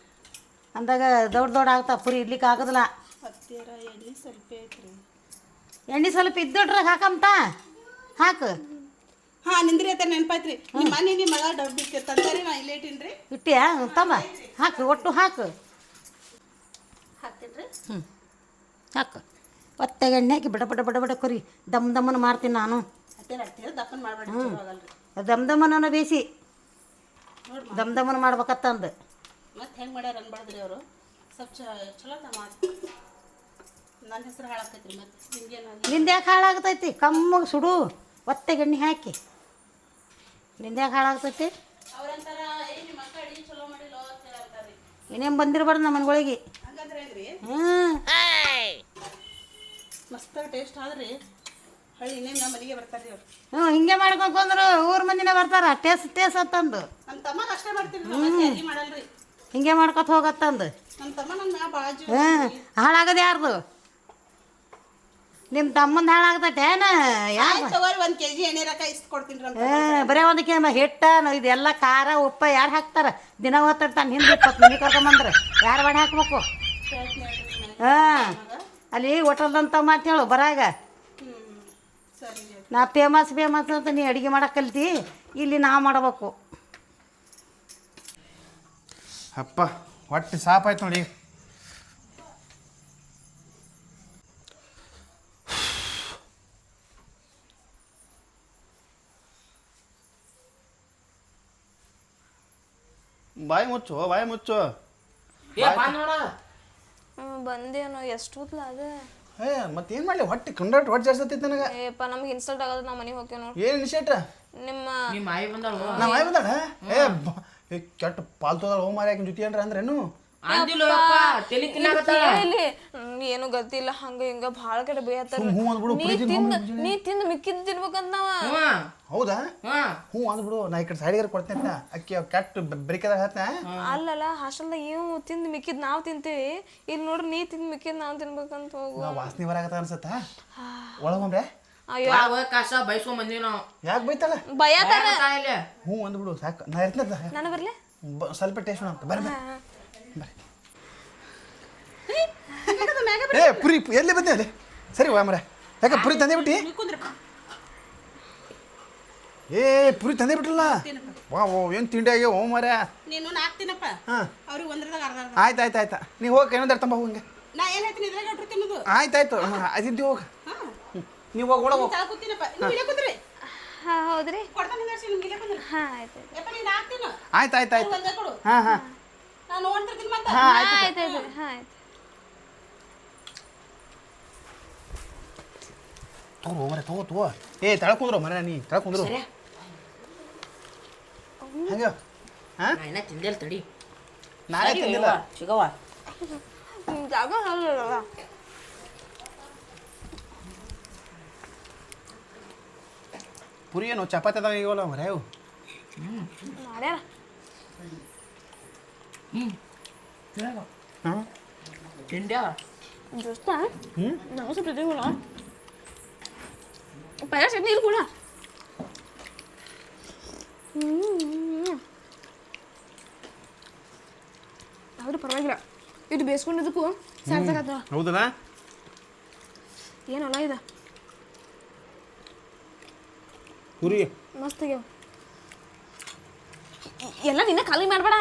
ಅಂದಾಗ ದೊಡ್ಡ ಆಗ್ತಾವ ಪುರಿ ಇಡ್ಲಿಕ್ಕೆ ಆಗೋದಿಲ್ಲ ಅತ್ತಿಯರ ಎಣ್ಣೆ ಸ್ವಲ್ಪ ಐತ್ರಿ ಎಣ್ಣೆ ಸ್ವಲ್ಪ ಇದ್ದೊಡ್ರಾಗ ಹಾಕಂತ ಹಾಕು ಹಾ ನಿಂದ್ರಿ ಅತ್ತ ನೆನಪಾಯ್ತ್ರಿ ನಿಮ್ಮ ಮನೆ ನಿಮ್ಮ ಮಗ ಡಬ್ಬಿ ತಂದಾರಿ ನಾ ಇಲ್ಲೇ ಇಟ್ಟಿನ್ರಿ ಇಟ್ಟಿಯಾ ತಮ್ಮ ಹಾಕು ಒಟ್ಟು ಹಾಕು ಹಾಕ್ತೀನ್ರಿ ಹಾಕು ಒತ್ತಾಗ ಎಣ್ಣೆ ಹಾಕಿ ಬಡ ಬಡ ಬಡ ಬಡ ಕೊರಿ ದಮ್ಮನ ಮಾಡ್ತೀನಿ ನಾನು ಅತ್ತಿಯರ ಅತ್ತಿಯರ ದಪ್ಪನ್ ಮಾಡ್ಬೇಡ್ರಿ ಚಲೋ ಆಗಲ್ರಿ ದಮ್ಮನ ಬೇಯಿಸಿ ದಮ್ಮನ ಮಾಡ್ಬೇಕತ್ತಂದು ಮತ್ತೆ ಹೆಂಗೆ ಮಾಡ್ಯಾರ ಅನ್ಬಾರ್ದ್ರಿ ಅವರು ಸ್ವಲ್ಪ ಚಲೋ ಮಾತು ನನ್ನ ಹೆಸರು ಹಾಳಾಕೈತ್ರಿ ಮತ್ತೆ ನಿಮ್ಗೇನು ನಿಂದ ಯಾಕೆ ಹಾಳಾಗ್ತೈತಿ ಕಮ್ಮಗೆ ಸುಡು ಒತ್ತಾಗ ಎಣ್ಣೆ ಹಾಕಿ ನಿಂದ ಯಾಕೆ ಹಾಳಾಗ್ತೈತಿ ಅವ್ರಂತಾರ ಏ ನಿಮ್ಮ ಅಕ್ಕ ಅಡಿಗೆ ಚಲೋ ಮಾಡಿಲ್ಲ ಅಂತ ಹೇಳ್ತಾರ್ರಿ ಇನ್ನೇನು ಬಂದಿರಬಾರ್ದು ನಮ್ಮ ಮನೆಗಳಿಗೆ ಹಂಗಂದ್ರೆ ಏನ್ರಿ ಹ್ಞೂ ಮಸ್ತಾಗಿ ಟೇಸ್ಟ್ ಆದ್ರಿ ಹಳ್ಳಿ ಇನ್ನೇನು ನಮ್ಮ ಮನೆಗೆ ಬರ್ತಾರ್ರಿ ಅವ್ರು ಹಿಂಗೆ ಮಾಡ್ಕೊಂಡ್ರು ಊರ ಮಂದಿನ ಬರ್ತಾರ ಟೇಸ್ಟ್ ಅಂತಂದು ನಮ್ಮ ತಮ್ಮನ ಅಷ್ಟೇ ಮಾಡ್ತೀರಿ ಮತ್ತೆ ಅಡಿಗೆ ಮಾಡಲ್ರಿ ಹಿಂಗೆ ಮಾಡ್ಕೊತ ಹೋಗತ್ತಂದು ನಮ್ಮ ತಮ್ಮ ನನ್ನ ಮ್ಯಾಗ ಭಾಳ ಜೀವ ಹಾಳಾಗದು ಯಾರ್ದು ನಿಮ್ಮ ತಮ್ಮಂದು ಹಾಳಾಗ್ತೈತೆ ಏನ ಯಾರು ತಗೋರಿ 1 kg ಎಣ್ಣೆ ರೊಕ್ಕ ಇಷ್ಟು ಕೊಡ್ತೀನಿ ರೀ ಬರೀ ಒಂದಕ್ಕೆ ಹಿಟ್ಟ ಇದೆಲ್ಲ ಖಾರ ಉಪ್ಪ ಯಾರು ಹಾಕ್ತಾರ ದಿನ ಓದ್ತಿರ್ತಾನೆ ಹಿಂದೆ 20 ಮನೆ ಕರ್ಕೊಂಬಂದ್ರೆ ಯಾರು ಬಾಡಿ ಹಾಕ್ಬೇಕು ಹಾಂ ಅಲ್ಲಿ ಹೋಟೆಲ್ದಂತ ಮಾತು ಹೇಳು ಬರಾಗ ಸರಿ ನಾ ಫೇಮಸ್ ಅಂತ ನೀ ಅಡುಗೆ ಮಾಡಕ್ಕೆ ಕಲ್ತಿ ಇಲ್ಲಿ ನಾ ಮಾಡಬೇಕು ಅಪ್ಪ ಹೊಟ್ಟೆ ಸಾಪಾಯ್ತು ನೋಡಿ ಬಾಯಿ ಮುಚ್ಚು ಬಂದೇನೋ ಎಷ್ಟು ಹೊತ್ಲ ಅದ ಏ ಮತ್ತೇನು ಮಾಡಲಿ ಹೊಟ್ಟೆ ಕಂಡಾಟ್ ಹೊಟ್ಟೆ ಜಾಸ್ತಿ ಆತೈತೆ ನನಗೆ ಏಪ್ಪ ನಮ್ಗೆ ಇನ್ಸಲ್ಟ್ ಆಗೋದು ನಾವು ಮನೆಗೆ ಹೋಗ್ತೇವೆ ನೋಡಿ ಏನು ನಿಶೇಟ್ರ ನಿಮ್ಮ ಆಯಿ ಬಂದಾಳು ನಮ್ಮ ಆಯ್ ಬಂದಾಳ ಏ ಕೆಟ್ಟ ಪಾಲ್ತೋದಲ್ಲ ಹೋಮ್ ಮಾರಿ ಆಕಿನ ಜೊತೆ ಏನ್ರ ಅಂದ್ರೇನು ಕೇಳಿಲಿ ಏನು ಗೊತ್ತಿಲ್ಲ ಹಂಗ ಹಿಂಗ ಭಾಳ ಕಡೆ ಬೇಯತ್ತಾರ ನೀ ತಿಂದು ಮಿಕ್ಕಿದ್ ತಿನ್ಬೇಕಂತ ನಾವ ಹೌದಾ ಹ್ಞೂ ಅಂದ್ಬಿಡು ನಾ ಈ ಕಡೆ ಸೈಡಿಗೆ ಕೊಡ್ತೇನೆ ಅಂತ ಅಕ್ಕಿ ಕೆಟ್ಟ ಬ್ರೇಕದಾಗ ಹೇಳ್ತೇನೆ ಅಲ್ಲಲ್ಲ ಹಾಸ್ಟೆಲ್ದಾಗ ಏನು ತಿಂದು ಮಿಕ್ಕಿದ್ ನಾವು ತಿಂತೀವಿ ಇಲ್ಲಿ ನೋಡ್ರಿ ನೀ ತಿಂದು ಮಿಕ್ಕಿದ್ ನಾವು ತಿನ್ಬೇಕಂತ ಹೋಗು ವಾಸನೆ ಬರಾಕತ್ತ ಅನ್ಸತ್ತ ಒಳಗೊಂಬ್ರೆ ಅಯ್ಯೋ ಕಾಸ ಬೈಸ್ಕೊಂಡ್ ಬಂದೀವಿ ನಾವು ಯಾಕೆ ಬೈತಾಳ ಭಯತಾರ ಹ್ಞೂ ಅಂದ್ಬಿಡು ಸಾಕು ನಾ ಇರ್ತೇನೆ ನಾನು ಬರ್ಲೆ ಸ್ವಲ್ಪ ಟೇಸ್ಟ್ ಅಂತ ಬರ್ರಿ ಏ ಪುರಿ ಎಲ್ಲಿ ಬಂದೆ ಅಲ್ಲಿ ಸರಿ ವಾ ಮರ ಯಾಕೆ ಪುರಿ ತಂದೆ ಬಿಟ್ಟಿ ಏ ಪುರಿ ತಂದೆ ಬಿಟ್ಟಿಲ್ಲ ವಾ ಓ ಏನು ತಿಂಡಿ ಆಗ್ಯಾವ ಓ ಮರ ನೀನು ನಾಕ್ತೀನಪ್ಪ ಹಾಂ ಅವ್ರಿಗೆ ಒಂದ್ರದಾಗ ಅರ್ಧ ಆಯ್ತು ನೀವು ಹೋಗಿ ಏನಂದ್ರೆ ತಂಬ ಹೋಗಂಗೆ ನಾ ಏನು ಹೇಳ್ತೀನಿ ಇದ್ರಾಗ ಹೊಟ್ರು ತಿನ್ನೋದು ಆಯ್ತು ಅದಿದ್ದು ಹೋಗಿ ನೀವು ಹೋಗಿ ಒಳಗೆ ಹೋಗಿ ತಳ ಕೂತೀನಪ್ಪ ನೀವು ಇಲ್ಲೇ ಕುಂದ್ರಿ ಹಾಂ ಹೌದ್ರಿ ಕೊಡ್ತಾನೆ ನಿಂದ್ರಿಸಿ ನಿಮ್ಗೆ ಇಲ್ಲೇ ಕುಂದ್ರಿ ಹಾಂ ಆಯ್ತು ಯಪ್ಪ ನೀನು ಹಾಕ್ತೀನ ಆಯ್ತು ಒಂದೇ ಕೊಡು ಹಾಂ ನಾನು ನೋಡ್ತಿರ್ತೀನಿ ಮತ್ತೆ ಆಯ್ತು ಹಾಂ ಆಯ್ತು ತಗೋ ಮರ ತಗೋ ಏ ತಳ್ಕೊಂಡ್ರು ಮರ ನೀ ತಳ್ಕೊಂಡ್ರು ಹಂಗೆ ಹಾಂ ಇನ್ನ ತಿಂದಿಲ್ಲ ತಡಿ ನಾಳೆ ತಿಂದಿಲ್ಲ ಸಿಗವ ಜಾಗ ಅಲ್ಲ ಪುರಿ ಏನು ಚಪಾತಿ ಅದಾವ ಈಗಲ್ಲ ಮರ ಇವು ಮಾಡ್ಯಾರ ಹಾಂ ತಿಂಡ್ಯಾ ದೋಸ್ತ ನಾವು ಸ್ವಲ್ಪ ಜೊತೆಗೋಣ ಪೈರ ಚಟ್ನಿ ಇಲ್ಲಿ ಕೂಡ ಆದ್ರೂ ಪರವಾಗಿಲ್ಲ ಇದು ಬೇಯಿಸ್ಕೊಂಡಿದ್ದಕ್ಕೂ ಸಾಕಾಗತ್ತವ ಹೌದಲ್ಲ ಏನಲ್ಲ ಇದು ಪುರಿ ಮಸ್ತ್ ಆಗ್ಯಾವ ಎಲ್ಲ ನಿನ್ನ ಖಾಲಿ ಮಾಡಬೇಡ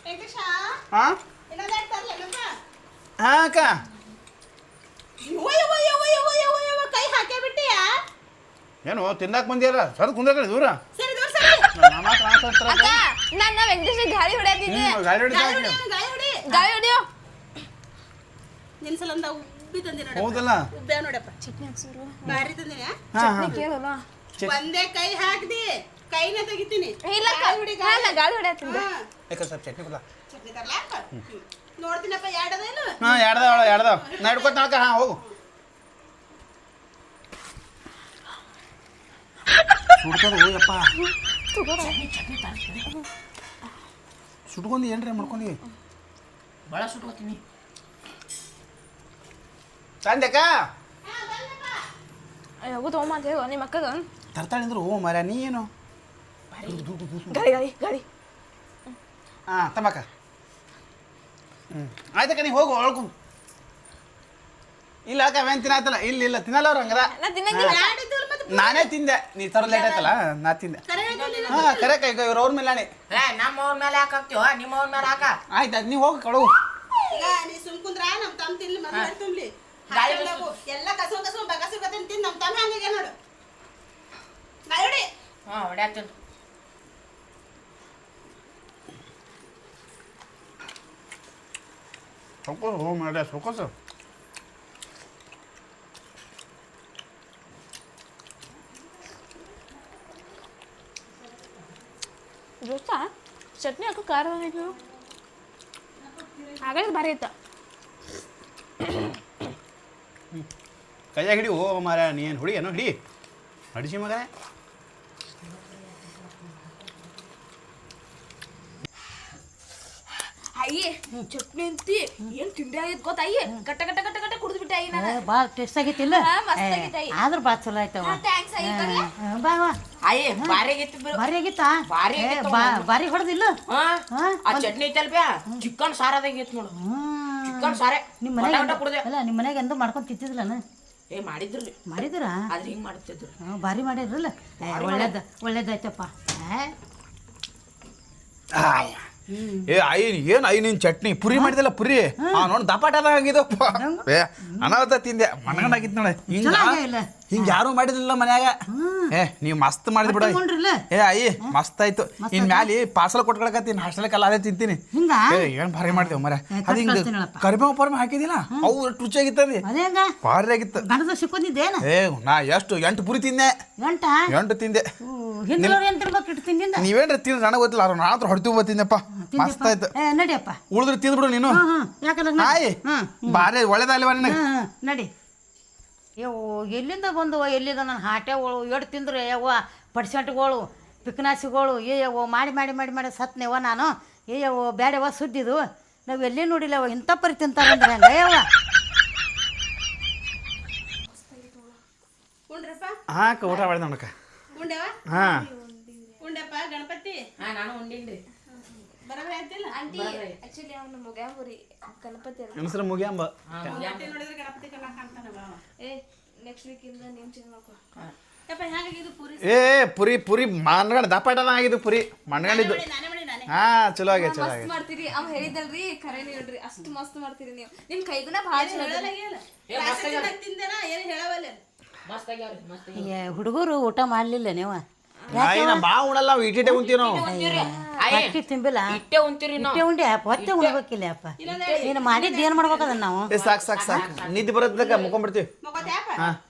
ವೆಂಕಟೇಶ ಹಾಂ ಇನ್ನೊಂದು ಎರಡು ತರ್ಲೇನಪ್ಪ? ಹಾಂ ಅಕ್ಕ ಕೈ ಹಾಕೇ ಬಿಟ್ಟಿಯಾ? ಏನು ತಿನ್ನಕ್ಕೆ ಬಂದಿಯಲ್ಲ ಸರ್ ಕುಂದ್ರ ದೂರ ಸರಿ ದೂರ ಸರಿ. ಅಕ್ಕ ನನ್ನ ವೆಂಕಟೇಶ ಗಾಳಿ ಹೊಡೆಯತ್ತಿದ್ದೆ ಗಾಡಿ ಹೊಡಿ ಗಾಳಿ ಹೊಡಿ, ಗಾಳಿ ಹೊಡಿ. ಗಾಳಿ ಹೊಡೆಯೋ ನಿನ್ ಸಲಂದ ಉಬ್ಬಿ ತಂದಿ ನೋಡಪ್ಪ. ಹೌದಲ್ಲ ಉಬ್ಬೆ ನೋಡಪ್ಪ. ಚಟ್ನಿ ಹಾಕ್ಸೋರು ಭಾರಿ ತಂದಿನ? ಹಾಂ ಚಟ್ನಿ ಕೇಳಲ್ಲ ಒಂದೇ ಕೈ ಹಾಕ್ದಿ ಕೈನ ತೆಗಿತೀನಿ. ಇಲ್ಲ ಗಾಳಿ ಹೊಡಿ, ಗಾಳಿ ಹೊಡೆಯತ್ತಿದ್ದೆ ಹಾ. ಯಾಕೆ ಸ್ವಲ್ಪ ಚಟ್ನಿ ಕೊಡ ಚಟ್ನಿ ತರ್ಲಾಕ? ನೋಡ್ತೀನಪ್ಪ ಎರಡದೇನು? ಹಾಂ ಎಡ್ದಾವ ನಾ ಹಿಡ್ಕೊತಾಳಕ ಹಾಂ ಹೋಗು ಸುಡ್ತದ ಹೋಯಪ್ಪ ಸುಟ್ಕೊಂಡು ಏನ್ರಿ ಮಾಡ್ಕೊಂಡು ಭಾಳ ಸುಟ್ಕೋತೀನಿ ತಂದೆಕ್ಕ ಹೋಗು ತಗೊಂಬ ಅಂತ ಹೇಳು ನಿಮ್ಮ ಅಕ್ಕಗ ತರ್ತಾಳಿಂದ್ರು ಓ ಮರ ನೀ ಏನು ಗಾಳಿ ಗಾಳಿ ಗಾಳಿ ಹಾಂ ತಮ್ಮಕ್ಕ ಆಯ್ತಕ್ಕ ನೀ ಹೋಗು ಒಳ್ಕೊಂಡು ಇಲ್ಲ ಅಕ್ಕ ಅವೇನು ತಿನ್ನಾಯ್ತಲ್ಲ ಇಲ್ಲ ತಿನ್ನಲ್ಲ ಅವ್ರು ಹಂಗದ ನಾ ತಿನ್ನಂಗಿಲ್ಲ ಎರಡಿದ್ದಲ್ಲ ಮತ್ತೆ ನಾನೇ ತಿಂದೆ ನೀ ತರ ಲೇಟ್ ಆಯ್ತಲ್ಲ ನಾ ತಿಂದೆ ಕರೆ ಹೇಳ್ತೀನಿ. ಹಾಂ ಕರೆಕ್ಟ್ ಈಗ ಇವ್ರ ಅವ್ರ ಮೇಲೆ ನಮ್ಮ ಅವ್ರ ಮೇಲೆ ಯಾಕೆ ಹಾಕ್ತೀವ ನಿಮ್ಮ ಅವ್ರ ಮೇಲೆ ಹಾಕ ಆಯ್ತು ಅದು ನೀವು ಹೋಗಿ ಕಳವು ಈಗ ನೀ ಸುಮ್ ಕುಂದ್ರ ನಮ್ ತಮ್ಮ ತಿನ್ಲಿ ಮಮ್ಮಿ ತುಂಬಲಿ ಗಾಳಿ ಎಲ್ಲ ಕಸು ಬಗಸು ಗತಿನ್ ತಿಂದು ನಮ್ ತಮ್ಮ ಹಂಗೆ ನೋಡು ಗಾಳಿ ಹೊಡಿ. ಹಾಂ ಹೊಡ್ಯಾಕ್ತೀನಿ ಸೊಕ್ಕೋಸು ಹೋ ಮಾಡ್ಯ ಸೊಕ್ಕೋಸು ದೋಸ್ತ ಚಟ್ನಿ ಹಾಕೋ ಖಾರ ಬಂದಿತ್ತು ಹಾಗಾದ್ರೆ ಭಾರಿ ಇತ್ತ ಕೈಯಾಗ ಹಿಡಿ ಓ ಮಾರ ನೀ ಏನು ಹುಡಿ ಏನೋ ಹಿಡಿ ಹಡಿಸಿ ಮಗನೇ ಅಯ್ಯೇ ಚಟ್ನಿ ಅಂತಿ ಏನ್ ತಿಂಡಿ ಆಗಿದ್ ಗೊತ್ತ ಅಯ್ಯೇ ಗಟ್ಟ ಗಟ್ಟ ಗಟ್ಟ ಗಟ್ಟ ಕುಡಿದು ಬಿಟ್ಟೆ ಅಯ್ಯ ನಾನು ಭಾಳ ಟೇಸ್ಟ್ ಆಗೈತಿಲ್ಲ ಹಾ, ಮಸ್ತ್ ಆಗೈತೆ ಅಯ್ಯ. ಆದ್ರೂ ಭಾಳ ಚಲೋ ಆಯ್ತವ ಥ್ಯಾಂಕ್ಸ್ ಅಯ್ಯ ಕಣೆ. ಬಾ ಬಾ ಅಯ್ಯ ಭಾರಿ ಆಗೈತಿ ಬಿಡು ಭಾರಿ ಆಗಿತ್ತಾ ಭಾರಿ ಏ, ಆಗಿತ್ತು ಭಾರಿ ಹೊಡೆದಿಲ್ಲ ಹಾ ಆ ಚಟ್ನಿ ಐತಲ್ಬ್ಯಾ ಚಿಕನ್ ಸಾರದಾಗೈತಿ ನೋಡು ಚಿಕನ್ ಸಾರೆ ನಿಮ್ಮ ಗಟ್ಟ ಮನೆಗೆ ಗಟ್ಟ ಕುಡ್ದೆ ಅಲ್ಲ ನಿಮ್ಮ ಮನೆಗೆ ಎಂದೂ ಮಾಡ್ಕೊಂಡು ತಿಂತಿದ್ಲನ ಏ ಮಾಡಿದ್ರಿ ಮಾಡಿದಿರಾ ಆದ್ರೆ ಹಿಂಗ್ ಮಾಡ್ತಿದ್ರು ಭಾರಿ ಮಾಡಿದ್ರಲ್ಲ ಒಳ್ಳೇದಾಯ್ತಪ್ಪ ಏ ಐ ಏನು ಐ ನಿನ್ ಚಟ್ನಿ ಪುರಿ ಮಾಡಿದಲ್ಲ ಪುರಿ ನೋಡಿ ದಪಾಟದ ಆಗಿದಪ್ಪ ಏ ಅನಾಹುತ ತಿಂದೆ ಮನಗಂಡಾಗಿತ್ತು ನೋಡ ಹಿಂಗ ಚಲೋ ಆಗ್ಯಾವಿಲ್ಲ? ಹಿಂಗ ಯಾರು ಮಾಡಿದಿಲ್ಲ ಮನ್ಯಾಗ ಏ ನೀವು ಮಸ್ತ್ ಮಾಡಿದ್ ಬಿಡ ತಗೊಂಡ್ರಲ್ಲ? ಏ ಅಯ್ಯ ಮಸ್ತ್ ಆಯ್ತು ಇನ್ ಮ್ಯಾಲಿ ಪಾರ್ಸಲ್ ಕೊಟ್ಕೊಳಕತ್ತೀನಿ ಹಾಸ್ಟೆಲ್ಗೆಲ್ಲ ಅದೇ ತಿಂತೀನಿ ಹಿಂಗ ಏ ಏನ್ ಭಾರಿ ಮಾಡ್ತೇವ ಮರ ಕಟ್ ಅದು ಹಿಂಗ ಕಳ್ಸ್ತೀನಳಪ್ಪ. ಕರಿಬೇವು ಪರ್ಮ ಹಾಕಿದಿಲ್ಲ ಅವು ರುಚಿಯಾಗಿತ್ತಂದಿ ಅದೇ ಹಂಗ ಭಾರಿ ಆಗಿತ್ತು ಗಣದ ಸಿಕ್ಕೊಂಡಿದ್ದೇನ ಏ ನಾ ಎಷ್ಟು 8 ಪುರಿ ತಿಂದೆ ಗಂಟ 8 ತಿಂದೆ ಹಿಂದಿನವ್ರು ಏನ್ ತಿನ್ಬೇಕು ಇಟ್ಟು ತಿಂದಿಂದ ನೀವೇನ್ರಿ ತಿಂದ್ರೆ ನನಗೆ ಗೊತ್ತಿಲ್ಲ ಅವ್ರು ನಾತ್ರ ಹೊಡ್ತೀವಿ ಬತ್ತಿದ್ದಪ್ಪ ಮಸ್ತ್ ಆಯ್ತು ನಡಿಯಪ್ಪ ಉಳಿದ್ರೆ ತಿಂದ್ಬಿಡು ನೀನು ಯಾಕಂದ್ರೆ ಆಯ್ ಭಾರಿ ಒಳ್ಳೇದಲ್ವ ನಿನಗೆ ನಡಿ ಯವ್ವ ಎಲ್ಲಿಂದ ಬಂದವ ಎಲ್ಲಿಂದ ನನ್ನ ಹಾಟೆಗಳು ಎಡ್ ತಿಂದ್ರೆ ಯವ್ವ ಪಡ್ಸೆಂಟ್ಗಳು ಪಿಕ್ನಾಸಿಗಳು ಯವ್ವ ಮಾಡಿ ಮಾಡಿ ಮಾಡಿ ಮಾಡಿ ಸತ್ನೇವ ನಾನು ಯವ್ವ ಬ್ಯಾಡವ ಸುದ್ದಿದು ನಾವು ಎಲ್ಲಿ ನೋಡಿಲ್ಲವ ಇಂಥ ಪರಿ ತಿಂತಾರಂದ್ರೆ ಹಂಗ ಯವ್ವ ಉಂಡ್ರಪ್ಪ ಹಾಂ ಊಟ ಮಾಡಿದೆ ನೋಡಕ್ಕ ಉಂಡೆವ ಹಾಂ ಉಂಡೆಪ್ಪ ಗಣಪತಿ ಹಾ ನಾನು ಉಂಡಿನ್ರಿ ಬರಬರ ಆಯ್ತಿಲ್ಲ ಆಂಟಿ ಆಕ್ಚುಲಿ ಅವನು ಮುಗ್ಯಾಂಬುರಿ ಗಣಪತಿ ಅಲ್ಲ ಹೆಸರು ಮುಗಿಯಂಬ ಗಣಪತಿ ನೋಡಿದ್ರೆ ಗಣಪತಿ ಕಲ್ಲ ಕಾಣ್ತಾನವ ಏ ನೆಕ್ಸ್ಟ್ ವೀಕಿಂದ ನೀವು ಚೇಂಜ್ ಮಾಡ್ಕೊ ಯಪ್ಪ ಹೇಗಾಗಿದ್ದು ಪೂರಿ ಏ ಪುರಿ ಮಣ್ಗಂಡು ದಪ್ಪಾಟದ ಆಗಿದ್ದು ಪುರಿ ಮಣ್ಗಂಡಿದ್ದು ನಾನೇ ಹಾಂ ಚಲೋ ಆಗ್ಯದ ಚಲೋ ಮಸ್ತ್ ಆಗ್ಯದ ಮಾಡ್ತೀರಿ ಅವ್ ಹೇಳಿದಲ್ರಿ ಖರೆ ಹೇಳ್ರಿ ಅಷ್ಟು ಮಸ್ತ್ ಮಾಡ್ತೀರಿ ನೀವು ನಿಮ್ ಕೈಗುನ ಭಾಳ ಚಲೋ ಅದ. ತಿಂದೇನ ಏನು ಹೇಳವಲ್ಲ ಮಸ್ತ್ ಆಗ್ಯಾವ್ರಿ ಮಸ್ತ್ ಆಗ್ಯಾವ. ಹುಡುಗರು ಊಟ ಮಾಡಲಿಲ್ಲ ನೀವು ನಾ ಬಾ ಉಣಲ್ಲ ನಾವು ಇಟ್ಟಿಟ್ಟೆ ಉಂತೀವಿ ನಾವು ಅಕ್ಕಿ ತಿಂಬಿಲ್ಲ ಇಟ್ಟೆ ಉಂತೀರಿ ನಾವು ಇಟ್ಟೆ ಉಂಡೆ ಅಪ್ಪ ಹೊತ್ತೆ ಉಣ್ಬೇಕಿಲ್ಲ ಅಪ್ಪ ನೀನು ಮಾಡಿದ್ದು ಏನು ಮಾಡ್ಬೇಕದ ನಾವು ಏ ಸಾಕು ನಿದ್ದೆ ಬರೋದಕ್ಕ ಮುಕೊಂಡ್ಬಿಡ್ತೀವಿ ಮಗೋತ್ಯಾಪ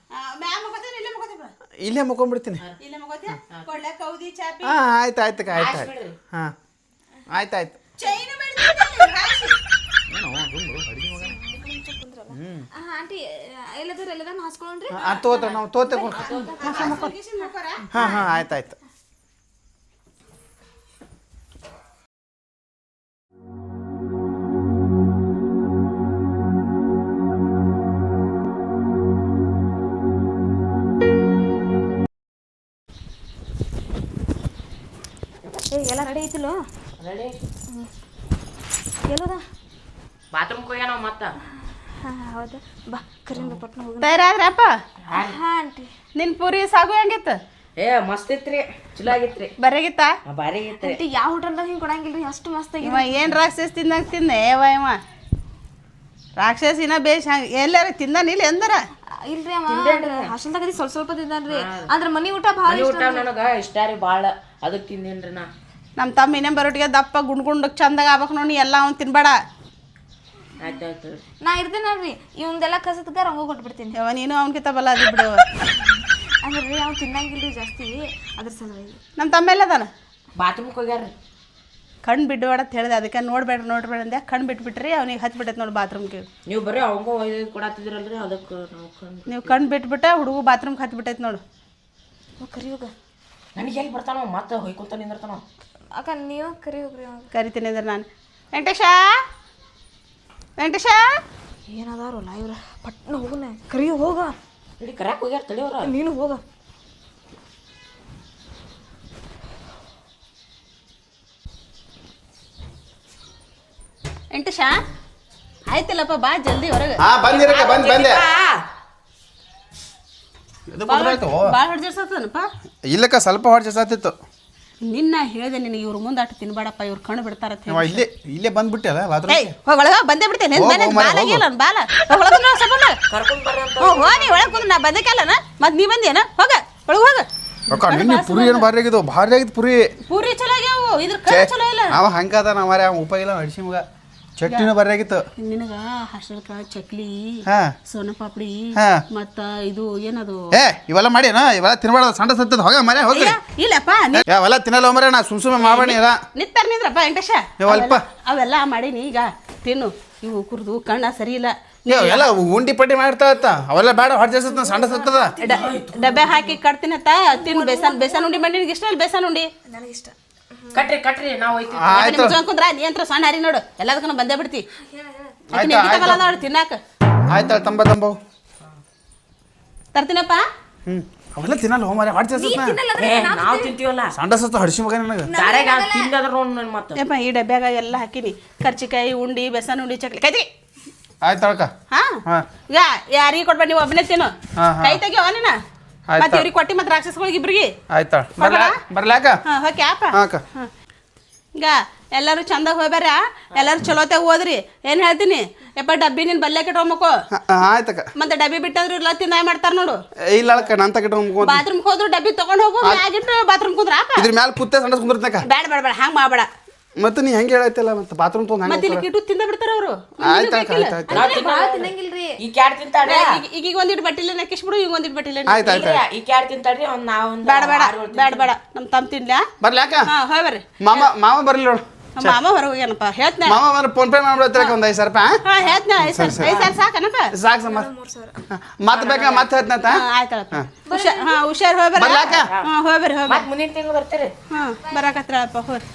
ಮ್ಯಾ ಮಗೋತೇನೆ ಇಲ್ಲೇ ಮಗೋತೇಪ ಇಲ್ಲೇ ಮುಕೊಂಡ್ಬಿಡ್ತೀನಿ ಇಲ್ಲೇ ಮಗೋತ್ಯಾ ಕೊಡ್ಲೆ ಕೌದಿ ಚಾಪಿ ಹಾಂ ಆಯ್ತು ಹಾಂ ಆಯ್ತು ಚೈನು ಬೆಳ್ದಿದ್ದೆ ಹಾಸಿ ಏನೋ ಅಡುಗೆ ಮಗ ಆಂಟಿ ಎಲ್ಲದಾರ ಹಾಸ್ಕೊಳ್ಳೋಣ್ರಿ. ತಗೋತ ನಾವು ತೋತೆ ಹಾಂ ಹಾಂ ಆಯ್ತು ಎಲ್ಲ ರೆಡಿ ಐತಿಲ್ಲೋ? ರೆಡಿ ಎಲ್ಲೋದ? ಬಾತ್ರೂಮ್ಗೆ ಹೋಗ್ಯಾನ ಮತ್ತೆ. ಹಾಂ ಹೌದಾ, ಬಾ ಕರಿಂದ ಪಟ್ನ ಹೋಗಿ. ತಯಾರಾದ್ರಪ್ಪ? ಹಾಂ ಆಂಟಿ. ನಿನ್ ಪೂರಿ ಸಾಗು ಹೆಂಗಿತ್ತು? ಮಸ್ತ್ ಇತ್ರಿ, ಚಲೋ ಆಗಿತ್ರಿ. ಬರಗಿತ್ತ? ಭಾರಿ ಐತ್ರಿ. ಆಂಟಿ ಯಾವ ಹೋಟೆಲ್ದಾಗ ಹಿಂಗೆ ಕೊಡಂಗಿಲ್ರಿ, ಅಷ್ಟು ಮಸ್ತ್ ಇವ ಏನ್ ರಾಕ್ಷಸ ತಿಂದಂಗ ತಿಂದೆ ಇವ ರಾಕ್ಷಸಿನ ಬೇಷ್ ಹಂಗ ಎಲ್ಲಾರ ತಿಂದಾನಿಲ್ಲ ಎಂದರ? ಇಲ್ರಿ ಹಾಸ್ಟೆಲ್ದಾಗ ಸ್ವಲ್ಪ ತಿಂದಾನ್ರಿ. ಅಂದ್ರೆ ಮನಿ ಊಟ ಭಾಳ ಊಟ ನನಗೆ ಇಷ್ಟ ರೀ ಭಾಳ, ಅದಕ್ಕೆ ತಿಂದೇನ್ರಿ ನಾ. ನಮ್ಮ ತಮ್ಮ ಇನ್ನೇ ಬರೋಟಿಗೆ ದಪ್ಪ ಗುಂಡ್ಗುಂಡಕ್ಕೆ ಚಂದಾಗ ಆಗ್ಬೇಕು ನೋಡಿ, ಎಲ್ಲ ಅವ್ನು ತಿನ್ಬೇಡ. ಆಯ್ತು ನಾ ಇರ್ತೀನಲ್ರಿ, ಇವಂದೆಲ್ಲ ಕಸತ್ಗ ರಂಗು ಕೊಟ್ಬಿಡ್ತೀನಿ. ಯವ ನೀನು ಅವ್ನಕಿತ ಬಲ್ಲ ಅದು ಬಿಡು. ಅಂದ್ರೆ ರೀ ಅವ್ನು ತಿನ್ನಂಗಿಲ್ರಿ ಜಾಸ್ತಿ, ಅದ್ರ ಸಲುವಾಗಿ. ನಮ್ಮ ತಮ್ಮ ಎಲ್ಲದಾನ? ಬಾತ್ರೂಮ್ಗೆ ಹೋಗ್ಯಾರ. ಕಣ್ಣು ಬಿಡಬೇಡ ಅಂತ ಹೇಳಿದೆ, ಅದಕ್ಕೆ ನೋಡ್ಬೇಡ ಅಂದೆ. ಕಣ್ಣು ಬಿಟ್ಬಿಟ್ರಿ ಅವ್ನಿಗೆ ಹತ್ಬಿಟ್ಟೈತೆ ನೋಡಿ ಬಾತ್ರೂಮ್ಗೆ. ನೀವು ಬರೀ ಅವಂಗ ಒಯ್ದು ಕೊಡತ್ತಿದ್ರಲ್ರಿ, ಅದಕ್ಕೆ ನಾವು ನೀವು ಕಣ್ಣು ಬಿಟ್ಬಿಟ್ಟ ಹುಡುಗ ಬಾತ್ರೂಮ್ಗೆ ಹತ್ಬಿಟ್ಟೈತೆ ನೋಡು. ಕರಿ ಹೋಗ. ನನಗೆ ಎಲ್ಲಿ ಬರ್ತಾನೋ ಮತ್ತೆ ಹೊಯ್ಕೊಂತ ನಿಂದಿರ್ತಾನೋ. ಅಕ್ಕ ನೀವು ಕರಿ ಹೋಗ್ರಿ. ಕರಿತೀನಿ ಅಂದ್ರೆ ನಾನು ವೆಂಕಟೇಶ ಏನದಾರಲ್ಲ ಇವ್ರ ಪಟ್ನ ಹೋಗುನ. ಕರಿ ಹೋಗ. ಇಡೀ ಕರ್ಯಾಕ್ ಹೋಗ್ಯಾರ ತಡಿಯವ್ರ. ನೀನು ಹೋಗ. ವೆಂಕಟೇಶ ಆಯ್ತಲ್ಲಪ್ಪ, ಬಾ ಜಲ್ದಿ ಹೊರಗೆ. ಹಾಂ ಬಂದಿರಕ್ಕೆ ಬಂದೆ ಭಾಳ ಹೊಡ್ಜರ್ಸತ್ತನಪ್ಪ. ಇಲ್ಲಕ್ಕ ಸ್ವಲ್ಪ ಹೊಟ್ಟೆ ಜಾಸ್ತಿತ್ತು. ನಿನ್ನ ಹೇಳಿದೆ ನಿನಗೆ ಇವ್ರ ಮುಂದೆ ಅಟ್ಟು ತಿನ್ಬೇಡಪ್ಪ, ಇವ್ರು ಕಣ್ಣು ಬಿಡ್ತಾರ. ಇಲ್ಲೇ ಬಂದ್ಬಿಟ್ಟೆ ಅಲ್ಲ ಬಾತ್ರೂಮ್. ಒಳಗ ಬಂದೇ ಬಿಡ್ತೇನೆ. ಬಾಲ ಕರ್ಕೊಂಡ್ ಬರ್ರಿ ಅಂತ. ಹೋಗಿ ಒಳಗೆ ಕುಂದ್ರೆ ನಾ ಬಂದಕ್ಕೆಲ್ಲನ ಮತ್ತೆ ನೀ ಬಂದೇನ? ಹೋಗ ಒಳಗೆ ಹೋಗ. ಅಕ್ಕ ನಿನ್ನೆ ಪುರಿ ಏನು ಭಾರಿ ಆಗಿದ್ದು, ಭಾರಿ ಆಗಿತ್ತು ಪುರಿ. ಪೂರಿ ಚಲೋ ಆಗ್ಯಾವು, ಇದ್ರ ಕೈ ಚಲೋ ಇಲ್ಲ. ಅವ ಹಂಗದ ನಾವ್ರೆ ಅವ ಉಪ ಇಲ್ಲ ಅಡಿಸಿ ಮಗ. ಚಟ್ನಿನೂ ಭಾರಿ ಆಗಿತ್ತು. ನಿನಗ ಹಾಸ್ಟೆಲ್ಕ ಚಕ್ಲಿ, ಹಾಂ ಸೋನಾ ಪಾಪಡಿ, ಹಾಂ ಮತ್ತ ಇದು ಏನದು ಇವೆಲ್ಲ ಮಾಡ್ಯಾನ, ಇವೆಲ್ಲ ತಿನ್ಬೇಡ ಸಣ್ಣ ಸತ್ತದ. ಹೋಗ ಮರೆ ಹೋಗ್ರಿ. ಇಲ್ಲಪ್ಪ ಅವೆಲ್ಲ ತಿನ್ನಲ್ಲ ಮರೆ, ನಾ ಸುಮ್ಮನೆ ಮಾಡಬೇಡಿ ಇಲ್ಲ. ನಿಂದ್ರಪ್ಪ ವೆಂಕಟೇಶ. ಅವೆಲ್ಲ ಮಾಡೀನಿ, ಈಗ ತಿನ್ನು. ಇವು ಕುರ್ದು ಕಣ್ಣ ಸರಿ ಇಲ್ಲ. ಎಲ್ಲ ಉಂಡಿ ಪಟ್ಟಿ ಮಾಡ್ತಾ ಅವೆಲ್ಲ ಬೇಡ, ಹೊಟ್ಟೆ ಜಾಸ್ತಿ ಸಣ್ಣ ಸತ್ತದ. ಡಬ್ಬೆ ಹಾಕಿ ಕಟ್ತೀನಿ ಅತ್ತ ತಿನ್ನು. ಬೇಸನ್ ಉಂಡಿ ಮಾಡಿ ಇಷ್ಟ ಇಲ್ಲ? ಬೇಸನ್ ಉಂಡಿ ನನಗಿಷ್ಟ. ಕಟ್ರಿ ನಾವು ಹೋಯ್ತೀವಿ. ಕುಂದ್ರ ನೀ ಅಂತ ಸಣ್ಣ ಹರಿ ನೋಡು, ಎಲ್ಲದಕ್ಕೂ ಬಂದೇ ಬಿಡ್ತಿ. ನೋಡು ತಿನ್ನಾಕ. ಆಯ್ತಾ ತಂಬ ತರ್ತೀನಪ್ಪ. ಅವೆಲ್ಲ ತಿನ್ನಲ್ಲ ಹೋಮರೆ, ಹೊಟ್ಟೆ ಜಾಸ್ತಿ. ನಾವು ತಿಂತೀವಲ್ಲ ಸಣ್ಣ ಸತ್ತ ಹಡಿಸಿ ಮಗ ನನಗೆ. ತಿಂದದ್ರ ನೋಡಿ ಮತ್ತೆ. ಯಪ್ಪ ಈ ಡಬ್ಯಾಗ ಎಲ್ಲ ಹಾಕಿನಿ, ಕರ್ಚಿಕಾಯಿ ಉಂಡಿ, ಬೇಸನ್ ಉಂಡಿ, ಚಕ್ಲಿ. ಕೈತಿ ಆಯ್ತಾಳಕ್ಕ. ಹಾ ಈಗ ಯಾರಿಗೆ ಕೊಡ್ಬೇಡ, ನೀವು ಒಬ್ಬನೇ ತಿನ್ನು. ಕೈ ತೆಗಿಯೋ ನೀನ. ಮತ್ತೆ ಇವ್ರಿಗೆ ಕೊಟ್ಟಿ ಮತ್ತೆ ರಾಕ್ಷಸಗಳಿಗೆ ಇಬ್ರಿಗೆ. ಆಯ್ತಾಳ ಬರ್ಲಾಕ. ಹಾಂ ಓಕೆ ಅಪ್ಪ. ಹಾಂ ಈಗ ಎಲ್ಲರೂ ಚಂದಾಗ ಹೋಗ್ಯಾರ, ಎಲ್ಲರೂ ಚಲೋತಾಗ ಹೋದ್ರಿ. ಏನು ಹೇಳ್ತೀನಿ ಯಪ್ಪ, ಡಬ್ಬಿ ನೀನು ಬಲ್ಯಾಕೆ ಇಟ್ಕೊಂಬಕೋ. ಆಯ್ತಕ್ಕ. ಮತ್ತೆ ಡಬ್ಬಿ ಬಿಟ್ಟಂದ್ರೆ ಇಲ್ಲ ತಿನ್ನಾಯ ಮಾಡ್ತಾರೆ ನೋಡು. ಇಲ್ಲ ಅಳಕ್ಕ, ನಾನು ತಗೊಂಡು ಬಾತ್ರೂಮ್ಗೆ ಹೋದ್ರು ಡಬ್ಬಿ ತಗೊಂಡು ಹೋಗು, ಮ್ಯಾಗಿಟ್ಟು ಬಾತ್ರೂಮ್ ಕುಂದ್ರ ಇದ್ರ ಮ್ಯಾಲ ಕೂತೆ ಸಣ್ಣ ಕುಂದ್ರತಕ್ಕ. ಬೇಡ ಬೇಡ ಬೇಡ ಹಂಗೆ ಮಾಡಬೇಡ. ಮತ್ತೆ ನೀ ಹೆಂಗೆ ಹೇಳೈತಿಲ್ಲ, ಮತ್ತೆ ಬಾತ್ರೂಮ್ ತೊಗೊಂಡು ಮತ್ತೆ ಇಲ್ಲಿ ಕಿಟ್ಟು ತಿಂದ ಬಿಡ್ತಾರ ಅವರು. ಭಾಳ ತಿನ್ನಂಗಿಲ್ರಿ. ಈ ಕ್ಯಾಟ್ ತಿಂತಾಡ್ರಿ. ಈಗ ಒಂದಿಟ್ಟು ಬಟ್ಟಿಲ್ಲ ನೆಕ್ಕಿಸ್ಬಿಡು, ಈಗ ಒಂದಿಟ್ಟು ಬಟ್ಟಿಲ್ಲ. ಈ ಕ್ಯಾಟ್ ತಿಂತಾಡ್ರಿ. ನಾವು ಬೇಡ ಬೇಡ ಬೇಡ ಬೇಡ ನಮ್ಮ ತಮ್ಮ ತಿನ್ಲಾ. ಬರ್ಲಾಕ. ಹಾಂ ಹೋಗ್ಬರ್ರಿ. ಮಾಮ ಬರ್ಲಿ ನೋಡು. ಮಾಮ ಹೊರಗೆ ಹೋಗ್ಯಾನಪ್ಪ. ಹೇಳ್ತೀನಿ ಮಾಮ ಬಂದ್ರೆ ಫೋನ್ ಪೇ ಮಾಡ್ಬಿಡ್ತೀರಕ್ಕ ಒಂದು 5,000 ರೂಪಾಯಿ. ಹಾಂ ಹೇಳ್ತೀನಿ. 5,000 ಸಾಕನಪ್ಪ? ಸಾಕು ಸಮ. ಮತ್ತೆ ಬೇಕಾ ಮತ್ತೆ ಹೇಳ್ತಂತ. ಆಯ್ತಳಪ್ಪ. ಹುಷಾರ್ ಹೋಗ್ಬರ್ರಿ. ಬರ್ಲಾಕ. ಹಾಂ ಹೋಗ್ಬರ್ರಿ ಮುಂದಿನ ತಿಂಗಳು ಬರ್ತೀರಿ. ಹಾಂ ಬರಾಕತ್ರಪ್ಪ ಹೋರಿ.